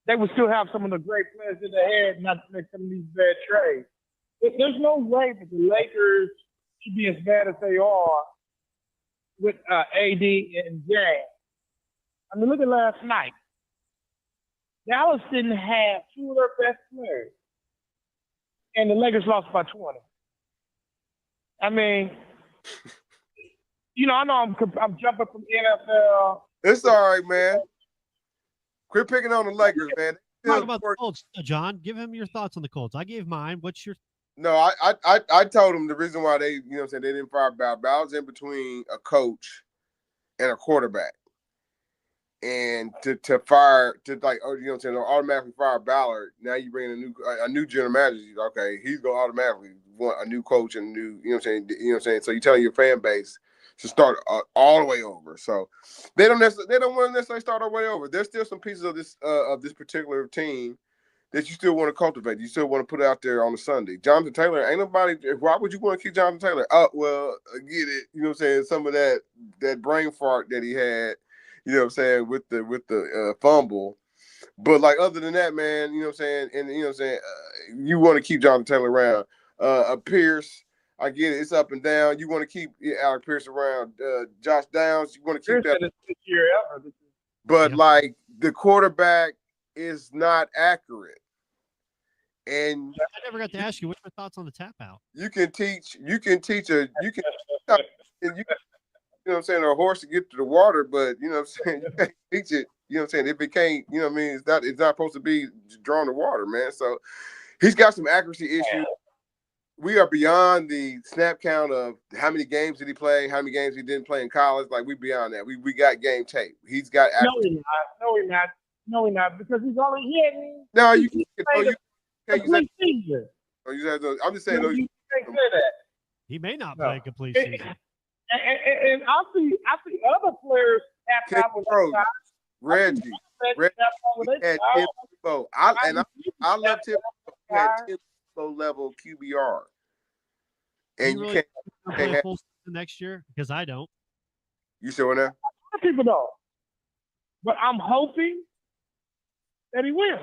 they would still have some of the great players that they had, not to make some of these bad trades. There's no way that the Lakers should be as bad as they are with AD and James. I mean, look at last night. Dallas didn't have two of their best players, and the Lakers lost by 20. I mean, I know I'm jumping from NFL. It's all right, man. Quit picking on the Lakers, man. Talk about the Colts, John. Give him your thoughts on the Colts. I gave mine. What's your? No, I told him the reason why they, they didn't fire Ballard. Ballard's in between a coach and a quarterback, and to automatically fire Ballard. Now you bring in a new general manager. Okay, he's gonna automatically want a new coach and a new, So you telling your fan base to start all the way over. So they don't want to necessarily start all the way over. There's still some pieces of this particular team that you still want to cultivate. You still want to put out there on a Sunday. Jonathan Taylor, ain't nobody. Why would you want to keep Jonathan Taylor? Oh, well, I get it. Some of that brain fart that he had, with the fumble. But like other than that, man, and you want to keep Jonathan Taylor around. Pierce, I get it. It's up and down. You want to keep Alec Pierce around. Josh Downs, you want to keep that. This year ever. But like the quarterback is not accurate. And I never got to ask you, what's your thoughts on the tap out? You can teach a horse to get to the water, but you can't teach it. If it can't, it's not supposed to be drawing the water, man. So he's got some accuracy issues. We are beyond the snap count of how many games did he play, how many games he didn't play in college. Like, we beyond that. We got game tape. He's got accuracy. No, he's not, because he's only hitting. No, you can't. I'm just saying, You can't say that. He may not No. play a complete season. And I see other players tap out with Bro, their Reggie, Reggie he had 10 Tebow. I love Tim. He had 10 Tebow level QBR. And you you really can't play a have, full season next year? Because I don't. you sure now? people don't. But I'm hoping that he will.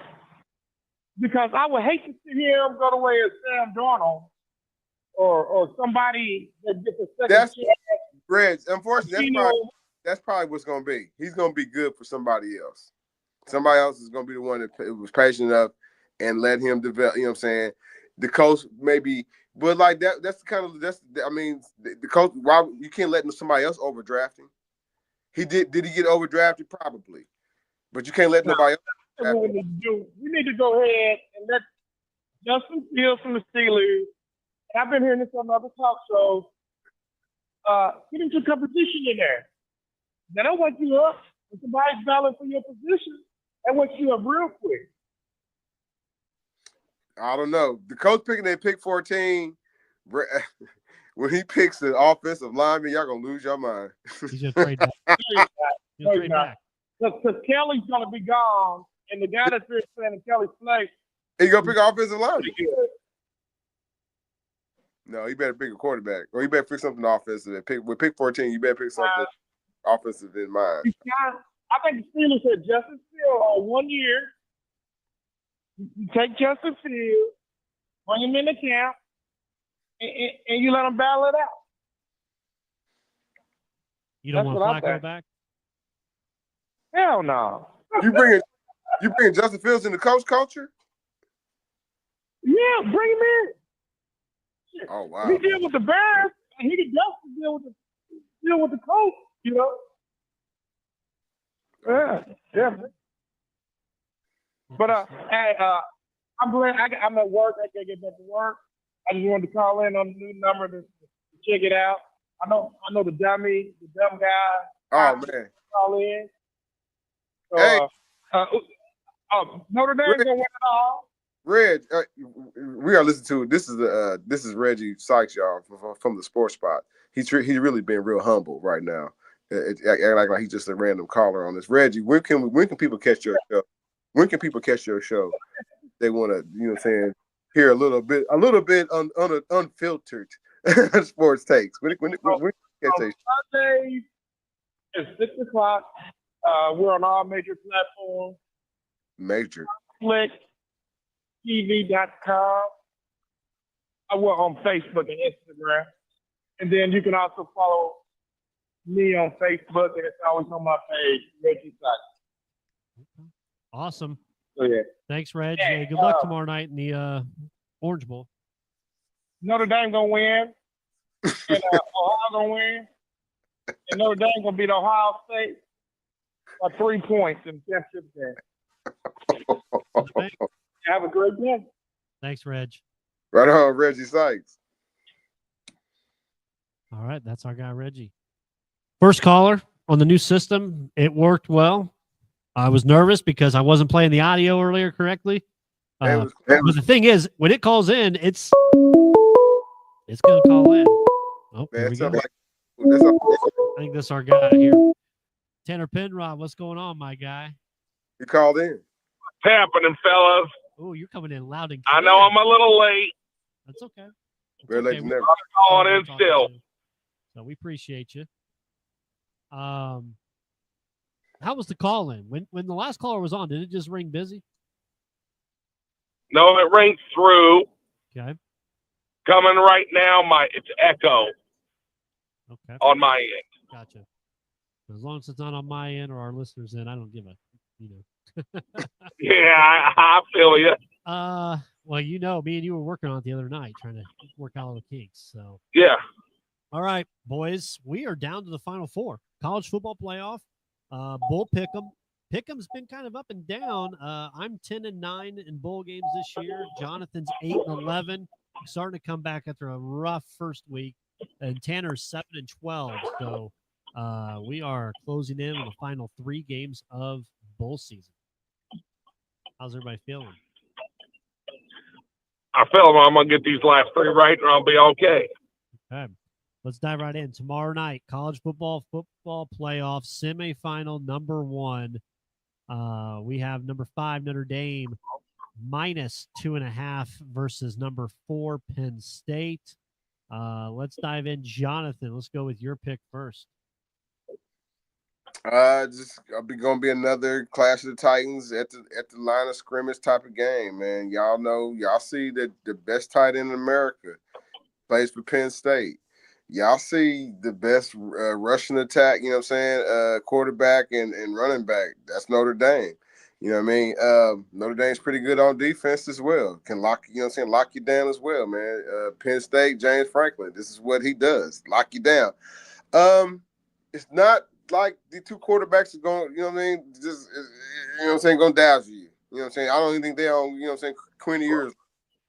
Because I would hate to see him go the way of Sam Darnold or somebody that gets a second That's chance. Reg. Unfortunately, that's probably what's going to be. He's going to be good for somebody else. Somebody else is going to be the one that was patient enough and let him develop. You know what I'm saying? The coach maybe, but like that. That's the kind of the coach. Why you can't let somebody else overdraft him? He did. Did he get overdrafted? Probably, but you can't let nobody else. That's what we need to do. We need to go ahead and let Justin Fields from the Steelers. And I've been hearing this on other talk shows. Get into competition in there. They don't wake you up. When somebody's battling for your position, they wake you up real quick. I don't know. The coach picking at pick 14, when he picks the offensive lineman, y'all gonna lose your mind. He's gonna trade back. No, he's not. Because Kelly's gonna be gone, and the guy that's been playing in Kelly's place. He gonna pick offensive lineman. No, he better pick a quarterback, or he better pick something offensive. With pick 14, you better pick something offensive in mind. I think the Steelers said Justin Fields on 1 year. You take Justin Fields, bring him in the camp, and you let him battle it out. You don't That's want what I Flacco think. back? Hell no. You bring Justin Fields in the coach culture? Yeah, bring him in. Oh wow. He deal with the Bears, and he can definitely deal with the coach. You know. Yeah. But hey, I'm glad I'm at work. I can't get back to work. I just wanted to call in on the new number to check it out. I know the dumb guy. Oh man. Call in. So, Hey. Notre Dame's gonna win it all. Reg, we are listening to this is Reggie Sykes, y'all, from the Sports Spot. He's really been real humble right now. Like he's just a random caller on this. Reggie, when can people catch your show? When can people catch your show? They want to, you know what I'm saying, hear a little bit unfiltered sports takes. When catch they Sundays at 6 o'clock. We're on all major platforms. Major. FlickTV.com. We're on Facebook and Instagram. And then you can also follow me on Facebook, and it's always on my page, Reggie Sykes. Awesome. So, yeah. Thanks, Reg. Good luck tomorrow night in the Orange Bowl. Notre Dame going to win. And Ohio going to win. And Notre Dame going to beat Ohio State by 3 points in the championship game. Have a great day. Thanks, Reg. Right on, Reggie Sykes. All right, that's our guy, Reggie. First caller on the new system. It worked well. I was nervous because I wasn't playing the audio earlier correctly. But the thing is, when it calls in, it's going to call in. Oh, here we go. I think that's our guy here. Tanner Penrod, what's going on, my guy? He called in. What's happening, fellas? Oh, you're coming in loud and clear. I know I'm a little late. That's okay. Better late than never. I'm calling in still. So we appreciate you. How was the call in? When the last caller was on, did it just ring busy? No, it rings through. Okay. Coming right now, it's echo. Okay. On my end. Gotcha. As long as it's not on my end or our listeners' end, I don't give a, Yeah, I feel you. Well, me and you were working on it the other night, trying to work out all the kinks. So yeah. All right, boys, we are down to the Final Four. College football playoff. Bull Pick'em. Pick'em's been kind of up and down. I'm 10-9 in bowl games this year. Jonathan's 8-11, starting to come back after a rough first week, and Tanner's 7-12. So we are closing in on the final 3 games of bowl season. How's everybody feeling? I feel I'm gonna get these last 3 right, and I'll be okay. Okay. Let's dive right in. Tomorrow night, college football playoff semifinal number 1. We have number 5 Notre Dame minus 2.5 versus number 4 Penn State. Let's dive in, Jonathan. Let's go with your pick first. Just gonna be another Clash of the Titans at the line of scrimmage type of game, man. Y'all see that the best tight end in America plays for Penn State. Y'all see the best rushing attack, you know what I'm saying, quarterback and running back. That's Notre Dame. You know what I mean? Notre Dame's pretty good on defense as well. Can lock you down as well, man. Penn State, James Franklin, this is what he does, lock you down. It's not like the two quarterbacks are going, you know what I mean, just, you know what I'm saying, going to dazzle you. You know what I'm saying? I don't even think they're on, you know what I'm saying, 20 years.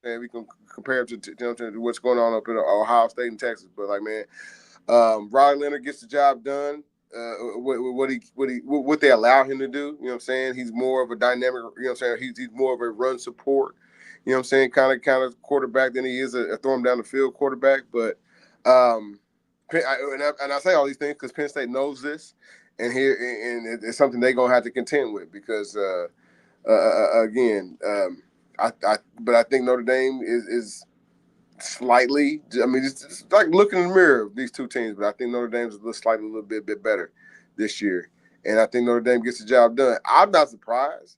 And we can compare it to what's going on up in Ohio State and Texas. But, like, man, Riley Leonard gets the job done. What they allow him to do, you know what I'm saying? He's more of a dynamic, you know what I'm saying? He's more of a run support, you know what I'm saying, kind of quarterback than he is a throw him down the field quarterback. But I say all these things because Penn State knows this, and it's something they're gonna have to contend with because again, but I think Notre Dame is slightly. I mean, it's like looking in the mirror of these two teams, but I think Notre Dame's a little bit better this year, and I think Notre Dame gets the job done. I'm not surprised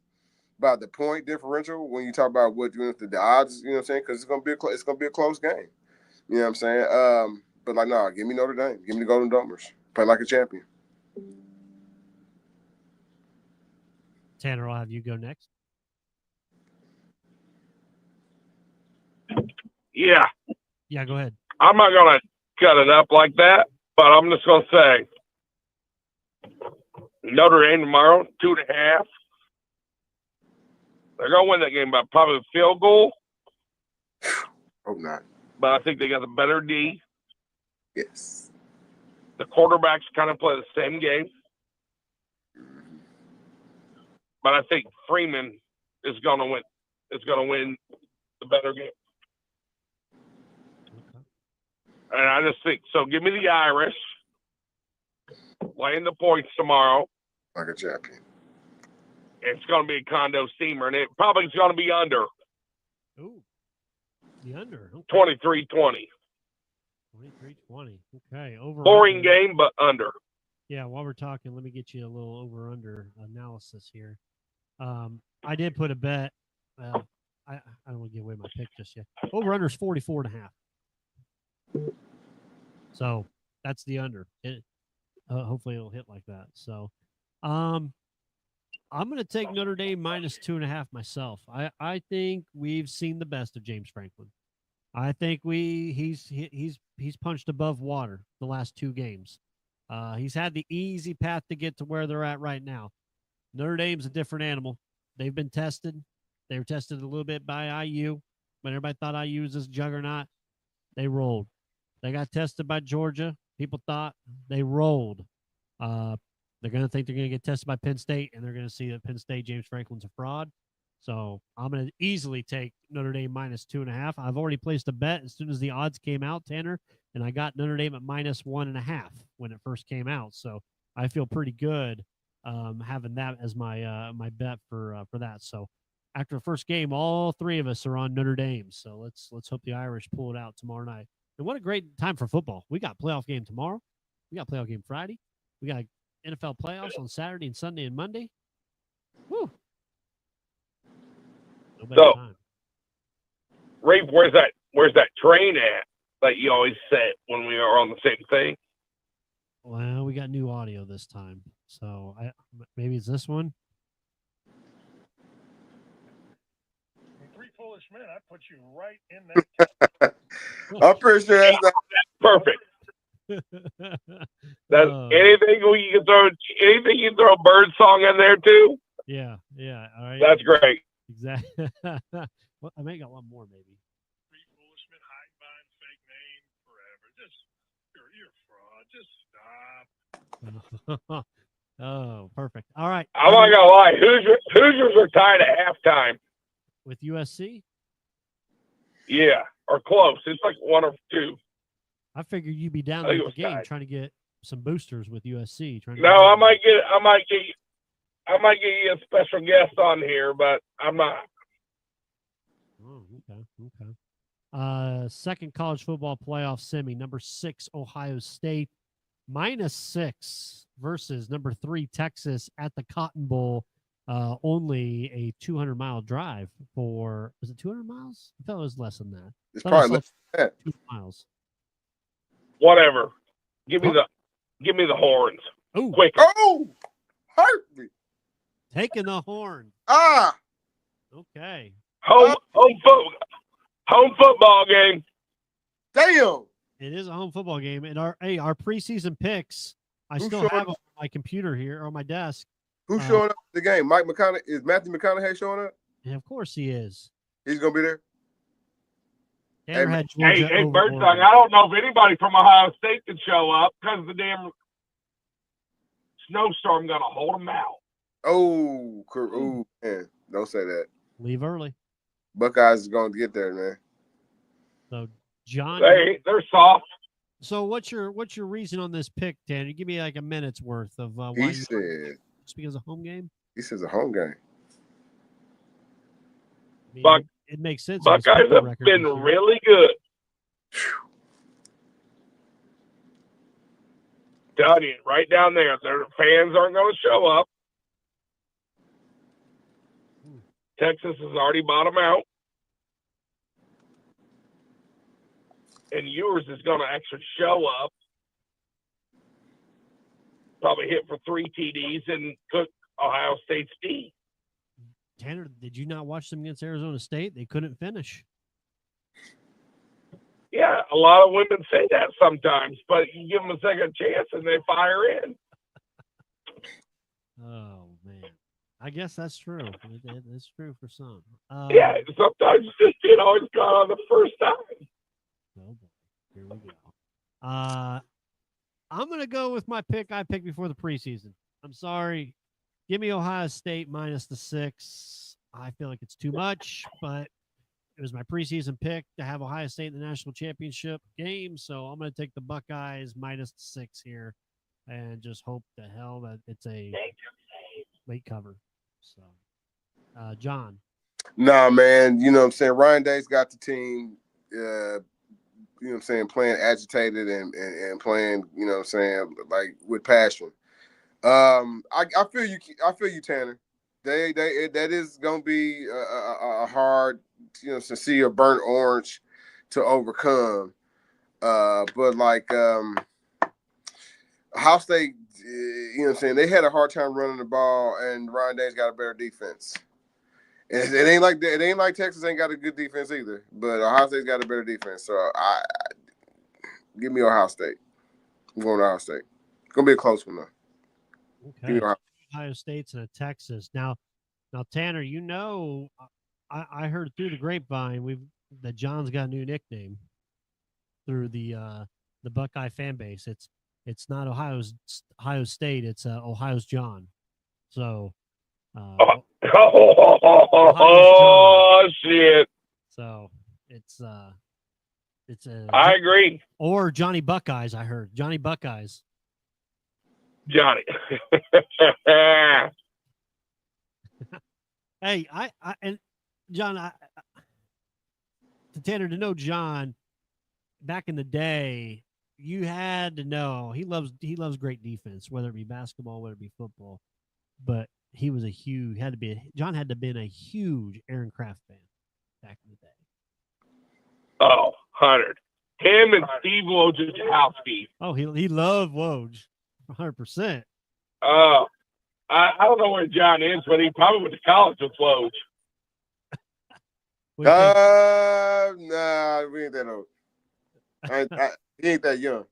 by the point differential when you talk about what the odds, you know what I'm saying, because it's gonna be a close game. You know what I'm saying? But like, nah, give me Notre Dame, give me the Golden Domers, play like a champion. Tanner, I'll have you go next. Yeah. Yeah, go ahead. I'm not going to cut it up like that, but I'm just going to say Notre Dame tomorrow, 2.5. They're going to win that game by probably a field goal. Hope not. But I think they got the better D. Yes. The quarterbacks kind of play the same game. But I think Freeman is going to win. Is going to win the better game. Okay. And I just think so. Give me the Irish laying the points tomorrow. Like a champion. It's going to be a condo steamer, and it probably is going to be under. Ooh, the under. Okay. 23-20. 23-20. Okay. Over. Boring game, but under. Yeah, while we're talking, let me get you a little over-under analysis here. I did put a bet. I don't want to give away my pick just yet. Over-under is 44.5. So that's the under. Hopefully it'll hit like that. So I'm going to take Notre Dame minus 2.5 myself. I think we've seen the best of James Franklin. I think he's punched above water the last 2 games. He's had the easy path to get to where they're at right now. Notre Dame's a different animal. They've been tested. They were tested a little bit by IU. When everybody thought IU was this juggernaut, they rolled. They got tested by Georgia. People thought they rolled. They're going to think they're going to get tested by Penn State, and they're going to see that Penn State, James Franklin's a fraud. So I'm going to easily take Notre Dame minus 2.5. I've already placed a bet as soon as the odds came out, Tanner, and I got Notre Dame at minus 1.5 when it first came out. So I feel pretty good having that as my my bet for that. So after the first game, all 3 of us are on Notre Dame. So let's hope the Irish pull it out tomorrow night. And what a great time for football. We got playoff game tomorrow. We got playoff game Friday. We got NFL playoffs on Saturday and Sunday and Monday. Woo. No better time. Rafe, where's that train at that you always said when we are on the same thing? Well, we got new audio this time. So maybe it's this one. 3 foolish men, I put you right in that. I'm pretty sure that's not perfect. That's anything you can throw a bird song in there too. Yeah. All right. That's great. Exactly. Well, I may got one more maybe. 3 foolish men hide behind fake name forever. Just you're a fraud. Just stop. Oh, perfect. All right. I'm not gonna lie. Hoosiers are tied at halftime with USC. Yeah, or close. It's like 1 or 2. I figured you'd be down I there think at the it was game tied. trying to get some boosters with USC. Trying to No, get I in. might get you a special guest on here, but I'm not. Oh, okay. Second college football playoff semi, number 6 Ohio State -6 versus number 3 Texas at the Cotton Bowl. Only a 200-mile drive for, was it 200 miles? I thought it was less than that. It's Thought I probably saw less than that. 2 miles. Whatever. Give me the horns. Oh, Quick. Oh, hurt me. taking the horn. Ah, Okay. Home football game. damn. It is a home football game. And our preseason picks, I Who's still showing have them on my computer here or on my desk. Who's showing up at the game? Mike McConaughey. Is Matthew McConaughey showing up? And of course he is. He's gonna be there. Tanner had Hey, Georgia over Birdsong, Oregon. I don't know if anybody from Ohio State can show up because the damn snowstorm going to hold them out. Oh, man. Don't say that. Leave early. Buckeyes is gonna get there, man. So John, They're soft. so what's your reason on this pick, Tanner? Give me like a minute's worth of why He you said. just because of home game. He says a home game. I mean, Buck- it makes sense. with his Buckeyes football have record been this year. really good. Telling you, right down there, their fans aren't going to show up. Texas has already bought them out. And yours is going to actually show up. Probably hit for 3 TDs and cook Ohio State's D. Tanner, did you not watch them against Arizona State? They couldn't finish. Yeah, a lot of women say that sometimes, but you give them a second chance and they fire in. Oh man, I guess that's true. It's true for some. Yeah, sometimes you just can't always go on the first time. Oh boy, here we go. I'm gonna go with my pick I picked before the preseason. I'm sorry. Give me Ohio State -6. I feel like it's too much, but it was my preseason pick to have Ohio State in the national championship game. So I'm going to take the Buckeyes -6 here and just hope to hell that it's a late cover. So, John. Nah, man. You know what I'm saying? Ryan Day's got the team, you know what I'm saying, playing agitated and playing, you know what I'm saying, like with passion. I feel you, Tanner. That is gonna be a hard, you know, to see a burnt orange to overcome. But like Ohio State, you know what I'm saying, they had a hard time running the ball, and Ryan Day's got a better defense. And it ain't like that. It ain't like Texas ain't got a good defense either. But Ohio State's got a better defense. So I give me Ohio State. I'm going to Ohio State. It's gonna be a close one though. Okay. Ohio State's and a Texas. Now, Tanner, you know, I heard through the grapevine that John's got a new nickname through the Buckeye fan base. It's not Ohio State. It's Ohio's John. So. Shit! So it's I agree. Or Johnny Buckeyes. I heard Johnny Buckeyes. Johnny. Hey, I and John, to Tanner, to know John back in the day, you had to know he loves great defense, whether it be basketball, whether it be football. But John had to have been a huge Aaron Kraft fan back in the day. Oh, 100. Him and Steve Wojciechowski. Oh, he loved Woj, 100%. I don't know where John is, but he probably went to college with Woj. Nah, we ain't that old. He ain't that young.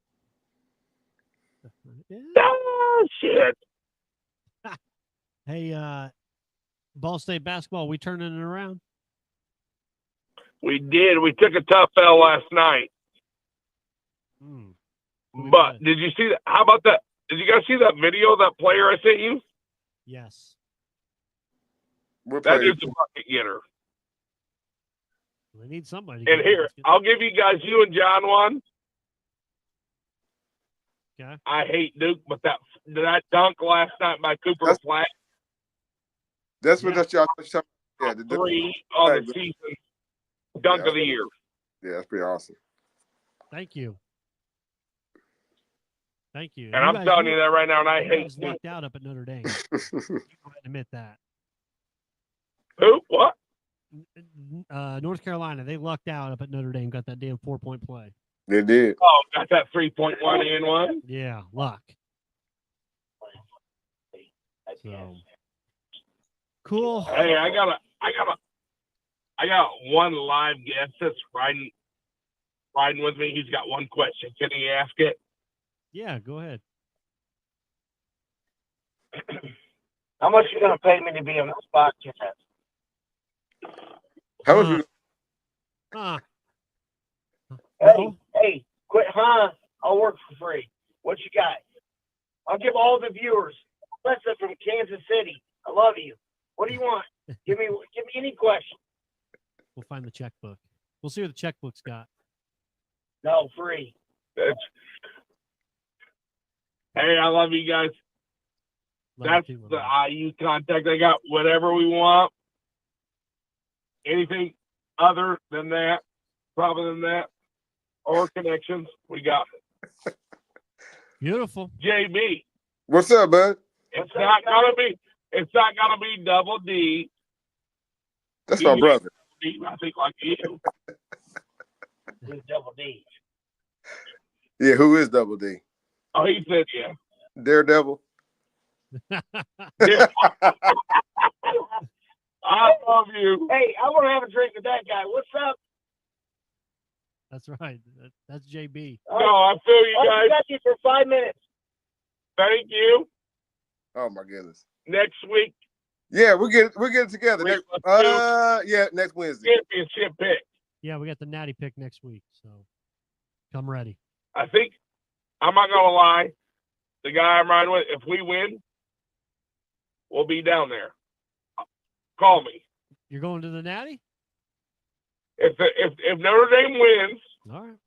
Yeah. Oh, shit. Hey, Ball State basketball, we turning it around? We did. We took a tough L last night. But did you see that? How about that? Did you guys see that video of that player I sent you? Yes. That dude's a bucket getter. They need somebody. And here, I'll give you guys, you and John one. Okay. I hate Duke, but that dunk last night by Cooper Flack. That's what y'all talking. Yeah, the 3 on the season dunk of the year. Yeah, that's pretty awesome. Thank you. Thank you. And I'm telling you that right now, and I hate Duke. Lucked out up at Notre Dame. Go ahead and admit that. Who? What? North Carolina, they lucked out up at Notre Dame, got that damn 4-point play. They did. Oh, got that 3-point and one. Yeah, luck. So cool. Hey, I got one live guest that's riding with me. He's got one question. Can he ask it? Yeah, go ahead. How much you gonna pay me to be on this podcast? How much? Hey, quit, huh? I'll work for free. What you got? I'll give all the viewers. Listen, from Kansas City. I love you. What do you want? Give me any question. We'll find the checkbook. We'll see what the checkbook's got. No, free. Hey, I love you guys. That's the IU contact. I got whatever we want. Anything other than that, or connections, we got it. Beautiful. JB. What's up, bud? It's not gonna be Double D. That's my brother. I think like you. Who's Double D? Yeah, who is Double D? Oh, he said yeah. Daredevil. Yeah. I love you. Hey, I want to have a drink with that guy. What's up? That's right. That's JB. No, I feel you guys. I got you for 5 minutes. Thank you. Oh my goodness. Next week. Yeah, we'll get it together. Next Wednesday. Championship pick. Yeah, we got the natty pick next week, so come ready. I think I'm not gonna lie. The guy I'm riding with, if we win, we'll be down there. Call me. You're going to the natty? If Notre Dame wins, all right,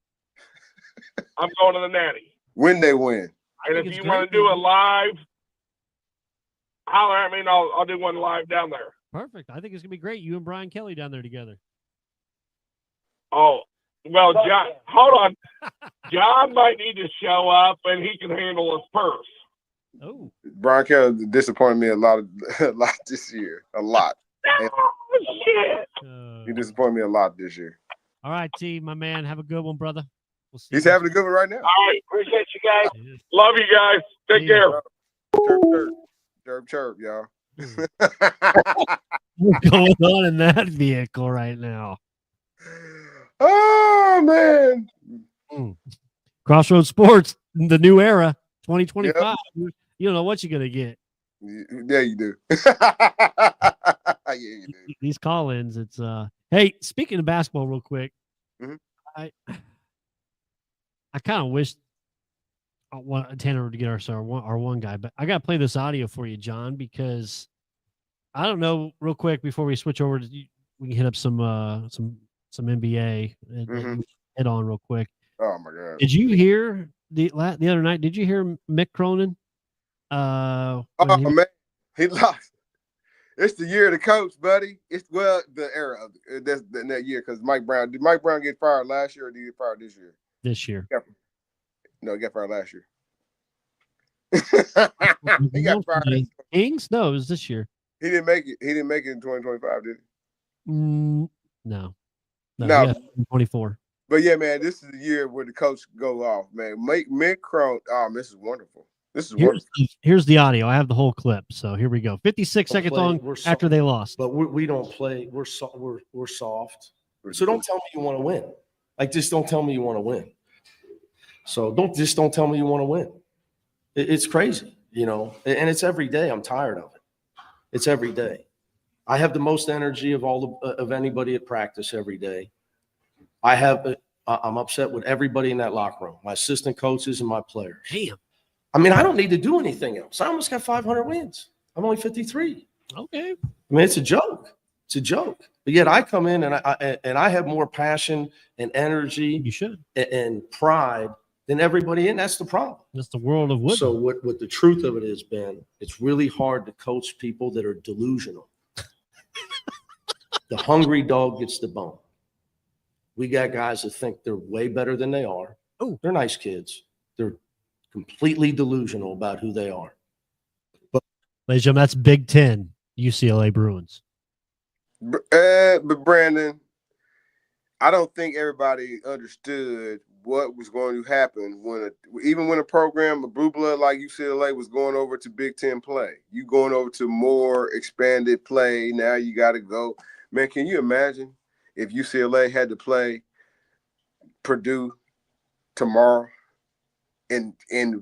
I'm going to the natty. When they win. And if you want to do a live, holler at me and I'll do one live down there. Perfect. I think it's gonna be great. You and Brian Kelly down there together. Oh, well, John, hold on. John might need to show up and he can handle his purse. Oh, Brian Kelly disappointed me a lot this year. A lot. Oh, shit. He disappointed me a lot this year. All right, T, my man. Have a good one, brother. We'll see. He's having a good one right now. All right. Appreciate you guys. Love you guys. Take care. Chirp, chirp. Chirp, chirp, y'all. What's going on in that vehicle right now? Oh, man. Crossroads Sports, the new era, 2025. Yep. You don't know what you're going to get. Yeah, you do. Yeah, you do. These call-ins, it's hey, speaking of basketball real quick, I kind of wish Tanner would get our one guy, but I got to play this audio for you, John, because I don't know real quick before we switch over to we can hit up some NBA and head on real quick. Oh my God! Did you hear the other night? Did you hear Mick Cronin? Man, he lost. It's the year of the coach, buddy. It's the era of that year because Mike Brown. Did Mike Brown get fired last year or did he get fired this year? This year. No, he got fired last year. He got fired. Kings? No, it was this year. He didn't make it. He didn't make it in 2025, did he? No. 24. But yeah, man, this is the year where the coach go off, man. Mick Cronin. Oh, this is wonderful. Here's the audio. I have the whole clip. So here we go. 56 seconds long after they lost. But we don't play. We're soft. So don't tell me you want to win. Like, just don't tell me you want to win. So don't tell me you want to win. It's crazy, and it's every day. I'm tired of it. It's every day. I have the most energy of anybody at practice every day. I'm upset with everybody in that locker room, my assistant coaches and my players. Damn. I mean, I don't need to do anything else. I almost got 500 wins. I'm only 53. Okay. I mean, it's a joke. It's a joke. But yet I come in and I have more passion and energy. You should. And pride than everybody in. That's the problem. That's the world of Woodland. So what the truth of it is, Ben, it's really hard to coach people that are delusional. The hungry dog gets the bone. We got guys that think they're way better than they are. Oh, they're nice kids. They're completely delusional about who they are. Ladies and gentlemen, that's Big Ten UCLA Bruins. But Brandon, I don't think everybody understood what was going to happen even when a program, a blue blood like UCLA, was going over to Big Ten play. You going over to more expanded play. Now you got to go. Man, can you imagine if UCLA had to play Purdue tomorrow in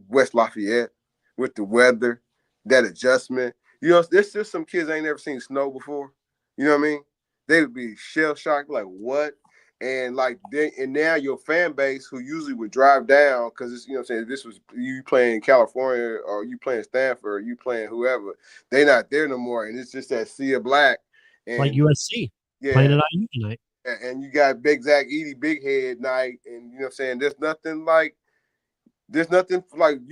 West Lafayette with the weather, that adjustment? You know, there's just some kids ain't never seen snow before. You know what I mean? They would be shell shocked, like what? And now your fan base, who usually would drive down because it's, you know what I'm saying, this was you playing California or you playing Stanford or you playing whoever, they not there no more, and it's just that sea of black. And, like USC, yeah, playing at IU tonight. And you got Big Zach Edey, Big Head night, and you know what I'm saying, there's nothing like, you know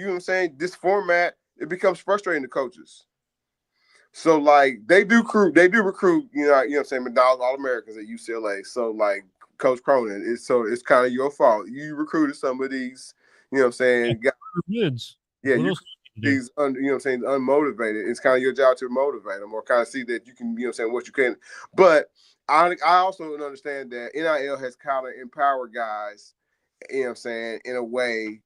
what I'm saying, this format, it becomes frustrating to coaches. So like they do recruit, you know what I'm saying, McDonald's All-Americans at UCLA. So like Coach Cronin, it's kind of your fault. You recruited some of these, you know what I'm saying, wins. Yeah, these you know what I'm saying, unmotivated. It's kind of your job to motivate them or kind of see that you can, you know what I'm saying, what you can. But I also understand that NIL has kind of empowered guys, you know what I'm saying, in a way,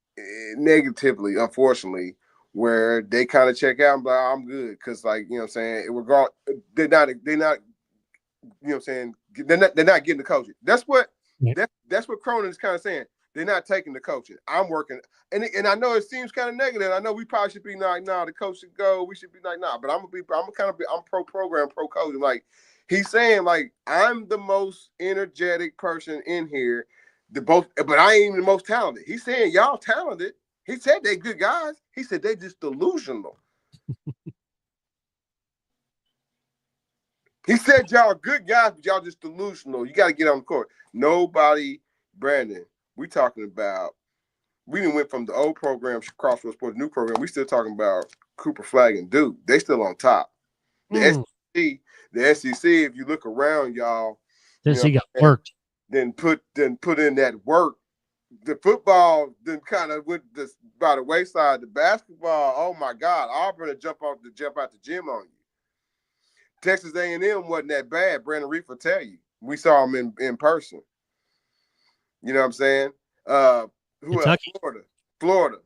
negatively, unfortunately, where they kind of check out and be like, I'm good, because like, you know what I'm saying, they're not, you know what I'm saying, they're not getting the coaching. That's what Cronin is kind of saying. They're not taking the coaching. I'm working, and I know it seems kind of negative. I know we probably should be like, nah, the coach should go. We should be like, nah. But I'm pro program, pro coaching. Like he's saying, like I'm the most energetic person in here, but I ain't even the most talented. He's saying y'all talented. He said they good guys. He said they just delusional. He said y'all good guys, but y'all just delusional. You got to get on the court. Nobody, Brandon, we talking about, we didn't went from the old program, Crossroads, to the new program. We still talking about Cooper Flag and Duke. They still on top. The SEC, if you look around, y'all, Tennessee got worked. Then put in that work. The football then kind of went by the wayside. The basketball, oh my God, Auburn will jump out the gym on you. Texas A&M wasn't that bad. Brandon Reef will tell you. We saw him in person. You know what I'm saying? Who else? Florida.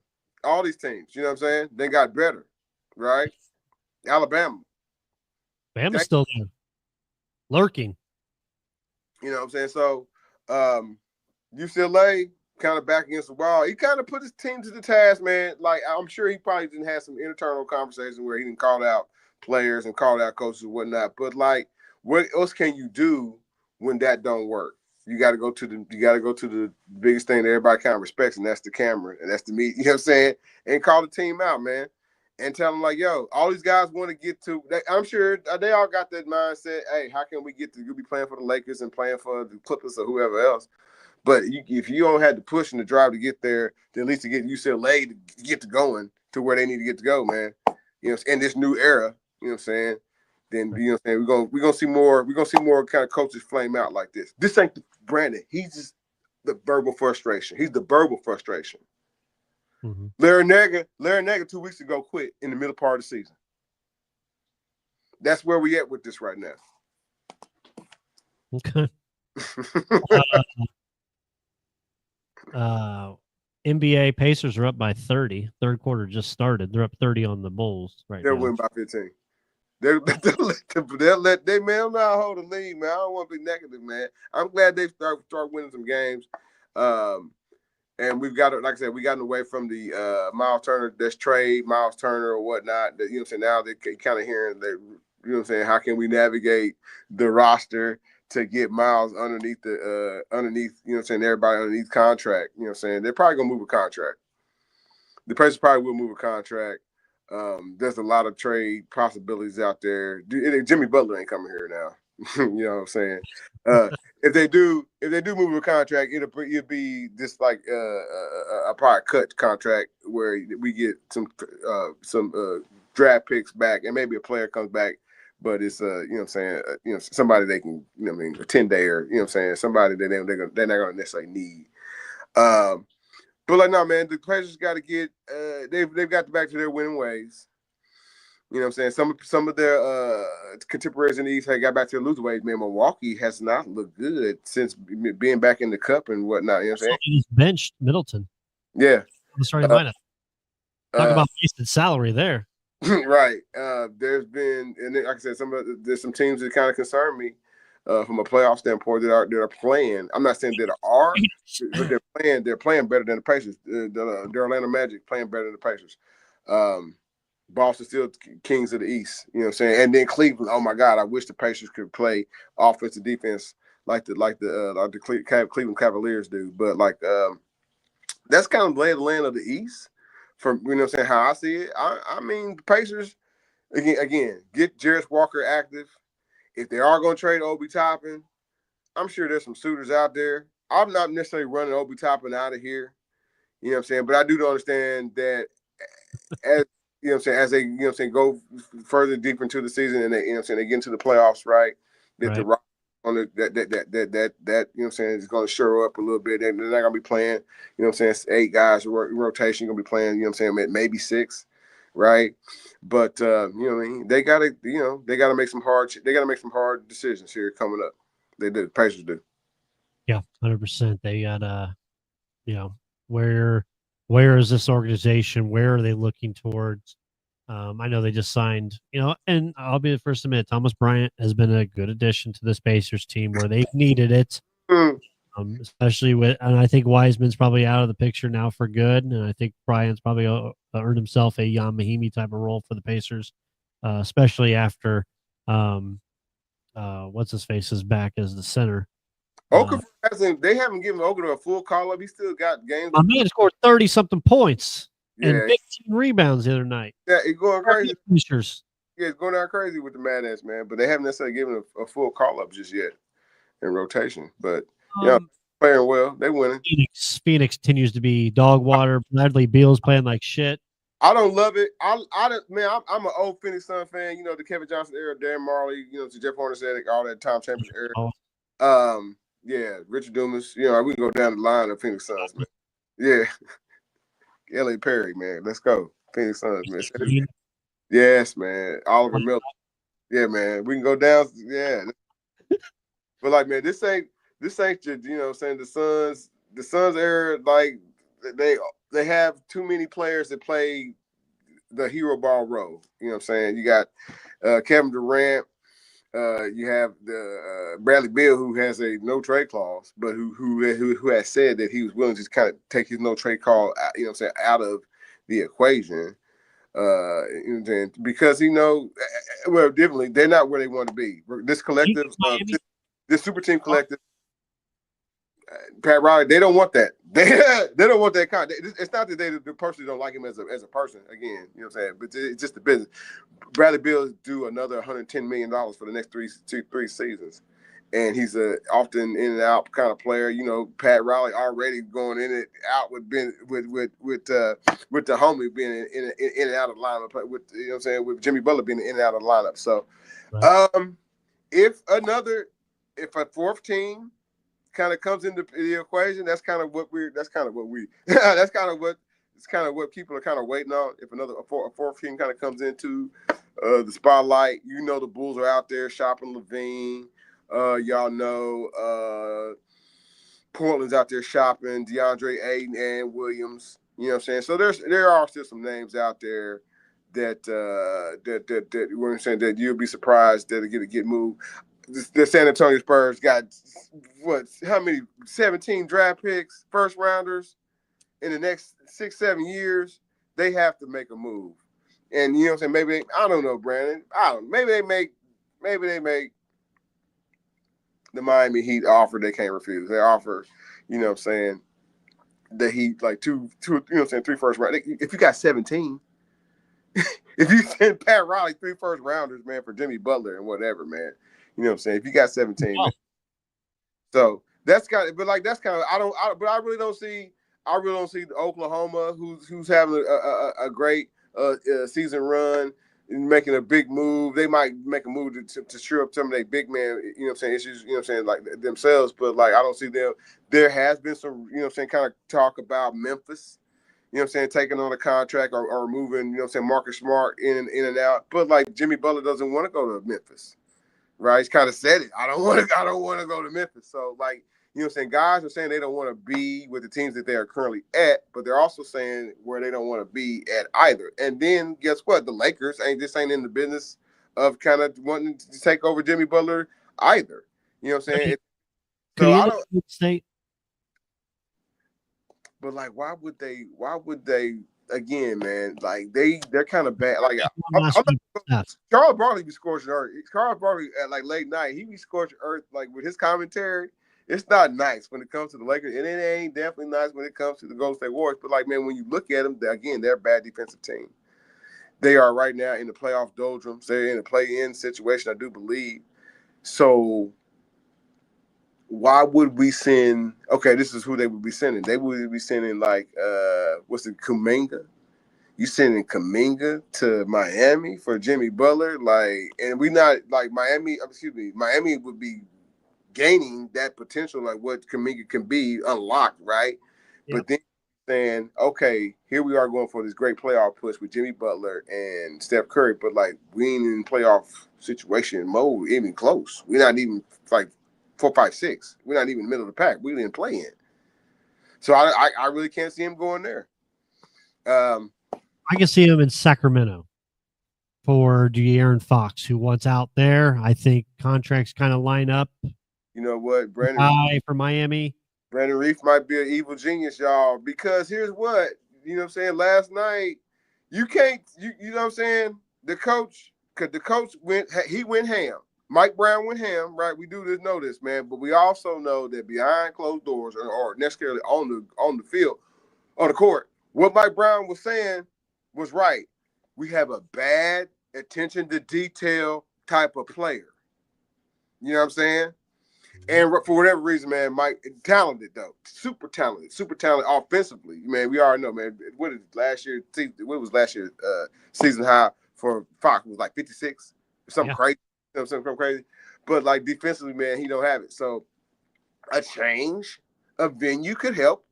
All these teams. You know what I'm saying? They got better, right? Alabama. Bama's still there, lurking. You know what I'm saying? So UCLA kind of back against the wall. He kind of put his team to the task, man. Like I'm sure he probably didn't have some internal conversations where he didn't call out players and called out coaches and whatnot. But like, what else can you do when that don't work? You got to go to the biggest thing that everybody kind of respects, and that's the camera, and that's the media. You know what I'm saying? And call the team out, man, and tell them like, yo, all these guys want to get to. I'm sure they all got that mindset. Hey, how can we get to? You'll be playing for the Lakers and playing for the Clippers or whoever else. But if you don't have the push and the drive to get there, then at least to get UCLA to get to going to where they need to get to go, man. You know, in this new era, you know what I'm saying? Then you know what I'm saying, we're gonna see more kind of coaches flame out like this. This ain't Brandon. He's just the verbal frustration. He's the verbal frustration. Mm-hmm. Larry Nagger 2 weeks ago quit in the middle part of the season. That's where we at with this right now. Okay. NBA Pacers are up by 30. Third quarter just started. They're up 30 on the Bulls right now. They're winning by 15. They'll let they man not hold the lead, man. I don't want to be negative, man. I'm glad they start winning some games. And we've got, like I said, we gotten away from the Miles Turner, that's trade, Miles Turner or whatnot. That, you know what I'm saying? Now they kind of hearing that, you know what I'm saying, how can we navigate the roster to get Miles underneath, you know what I'm saying, everybody underneath contract. You know what I'm saying? They're probably gonna move a contract. The Pacers probably will move a contract. There's a lot of trade possibilities out there. Jimmy Butler ain't coming here now. You know what I'm saying? if they do move a contract, it'll be just like a probably cut contract where we get some draft picks back and maybe a player comes back, but it's you know what I'm saying, somebody they can, you know what I mean, a 10-day or, you know what I'm saying, somebody that they're not gonna necessarily need. But like, no, man, the Pacers got to get they've got back to their winning ways. You know what I'm saying? Some of their contemporaries in the East had got back to their losing ways. Man, Milwaukee has not looked good since being back in the cup and whatnot. You know what I'm saying? He just benched Middleton. Yeah. Sorry, lineup. Talk about wasted salary there. Right. There's been, and like I said, there's some teams that kind of concern me from a playoff standpoint that are playing. I'm not saying that are, but they're playing better than the Pacers. The Orlando Magic playing better than the Pacers. Boston still kings of the East, you know what I'm saying? And then Cleveland, oh my God, I wish the Pacers could play offensive defense like the Cleveland Cavaliers do. But that's kind of the land of the East, from, you know what I'm saying, how I see it. I mean, the Pacers again get Jarris Walker active. If they are going to trade Obi Toppin, I'm sure there's some suitors out there. I'm not necessarily running Obi Toppin out of here, you know what I'm saying? But I do understand that as you know what I'm saying, as they, you know what I'm saying, go further deep into the season and they, you know what I'm saying, they get into the playoffs, right? That the rock on the that you know what I'm saying, is going to show up a little bit. They're not going to be playing, you know what I'm saying, 8 guys rotation, going to be playing, you know what I'm saying, maybe 6, right? But you know what I mean, they got to make some hard decisions here coming up. They do. Pacers do. Yeah, 100%. They got you know, where is this organization? Where are they looking towards? I know they just signed, you know, and I'll be the first to admit, Thomas Bryant has been a good addition to this Pacers team where they've needed it, especially and I think Wiseman's probably out of the picture now for good, and I think Bryant's probably earned himself a Jan Mahimi type of role for the Pacers, especially after what's his face is back as the center. Okafor they haven't given Okafor a full call up. He still got games. My man scored 30-something points and 15 rebounds the other night. Yeah, he's going crazy. Finishers. Yeah, it's going down crazy with the Mad Ants, man. But they haven't necessarily given a full call up just yet in rotation. But yeah, playing well. They winning. Phoenix continues to be dog water. Bradley Beal's playing like shit. I don't love it. I'm an old Phoenix Sun fan. You know, the Kevin Johnson era, Darren Marley, you know, to Jeff Hornacek, all that Tom Chambers era. Yeah, Richard Dumas. You know, we can go down the line of Phoenix Suns, man. Yeah. L.A. Perry, man. Let's go. Phoenix Suns, man. Yes, man. Oliver Miller. Yeah, man. We can go down. Yeah. But like, man, this ain't your, you know what I'm saying, the Suns era, like they have too many players that play the hero ball role. You know what I'm saying? You got Kevin Durant. You have the Bradley Beal, who has a no trade clause, but who has said that he was willing to kind of take his no trade call, you know what I'm saying, out of the equation. You know what I'm saying? Because well, differently, they're not where they want to be. This collective, this super team collective, Pat Riley, they don't want that. They don't want that kind. It's not that they personally don't like him as a person. Again, you know what I'm saying, but it's just the business. Bradley Beal do another $110 million for the next three seasons, and he's a often in and out kind of player. You know, Pat Riley already going in and out with the homie being in and out of the lineup. With, you know what I'm saying, with Jimmy Butler being in and out of the lineup. So, if a fourth team kind of comes into the equation, that's kind of what people are kind of waiting on. If a fourth team kind of comes into the spotlight, you know, the Bulls are out there shopping Levine. Y'all know Portland's out there shopping DeAndre Ayton and Williams. You know what I'm saying? So there are still some names out there that we're saying that you'll be surprised that get moved. The San Antonio Spurs got how many 17 draft picks, first rounders in the next 6-7 years. They have to make a move. And you know what I'm saying? I don't know, Brandon. Maybe they make the Miami Heat offer they can't refuse. They offer, you know what I'm saying, the Heat like two, you know what I'm saying, 3 first round. If you got 17, if you send Pat Riley 3 first rounders, man, for Jimmy Butler and whatever, man. You know what I'm saying? If you got 17, man. So that's kind of, but like that's kind of but I really don't see Oklahoma who's having a great season run and making a big move. They might make a move to shore up some of their big man, you know what I'm saying, issues, you know what I'm saying, like themselves. But like I don't see them. There has been some, you know what I'm saying, kind of talk about Memphis, you know what I'm saying, taking on a contract or moving, you know what I'm saying, Marcus Smart in and out. But like Jimmy Butler doesn't want to go to Memphis. Right, he's kind of said it. I don't want to go to Memphis. So, like, you know what I'm saying? Guys are saying they don't want to be with the teams that they are currently at, but they're also saying where they don't want to be at either. And then guess what? The Lakers ain't in the business of kind of wanting to take over Jimmy Butler either. You know what I'm saying? Could he end up in State? But like, why would they? Again, man, like they're kind of bad. Like Charles Barkley be scorching earth. Charles Barkley at like late night, he be scorching earth like with his commentary. It's not nice when it comes to the Lakers, and it ain't definitely nice when it comes to the Golden State Warriors. But like, man, when you look at them, they're a bad defensive team. They are right now in the playoff doldrums. They're in a play-in situation, I do believe. So why would we send? Okay, this is who they would be sending. They would be sending like what's it, Kuminga? You sending Kuminga to Miami for Jimmy Butler, like, and we not like Miami. Miami would be gaining that potential, like what Kuminga can be unlocked, right? Yep. But then saying, okay, here we are going for this great playoff push with Jimmy Butler and Steph Curry, but like we ain't in playoff situation mode, even close. We're not even like 4, 5, 6. We're not even in the middle of the pack. We didn't play in. So I really can't see him going there. I can see him in Sacramento for De'Aaron Fox, who wants out there. I think contracts kind of line up. You know what, Brandon? For Miami. Brandon Reef might be an evil genius, y'all, because here's what, you know what I'm saying? Last night, you can't, you know what I'm saying? The coach went ham. Mike Brown went ham, right? We do know this, man, but we also know that behind closed doors or necessarily on the field, on the court, what Mike Brown was saying was right. We have a bad attention to detail type of player. You know what I'm saying? And for whatever reason, man, Mike, talented though, super talented offensively. Man, we already know, man. What was last year's season high for Fox? It was like 56, something crazy, something crazy. But like defensively, man, he don't have it. So a change of venue could help.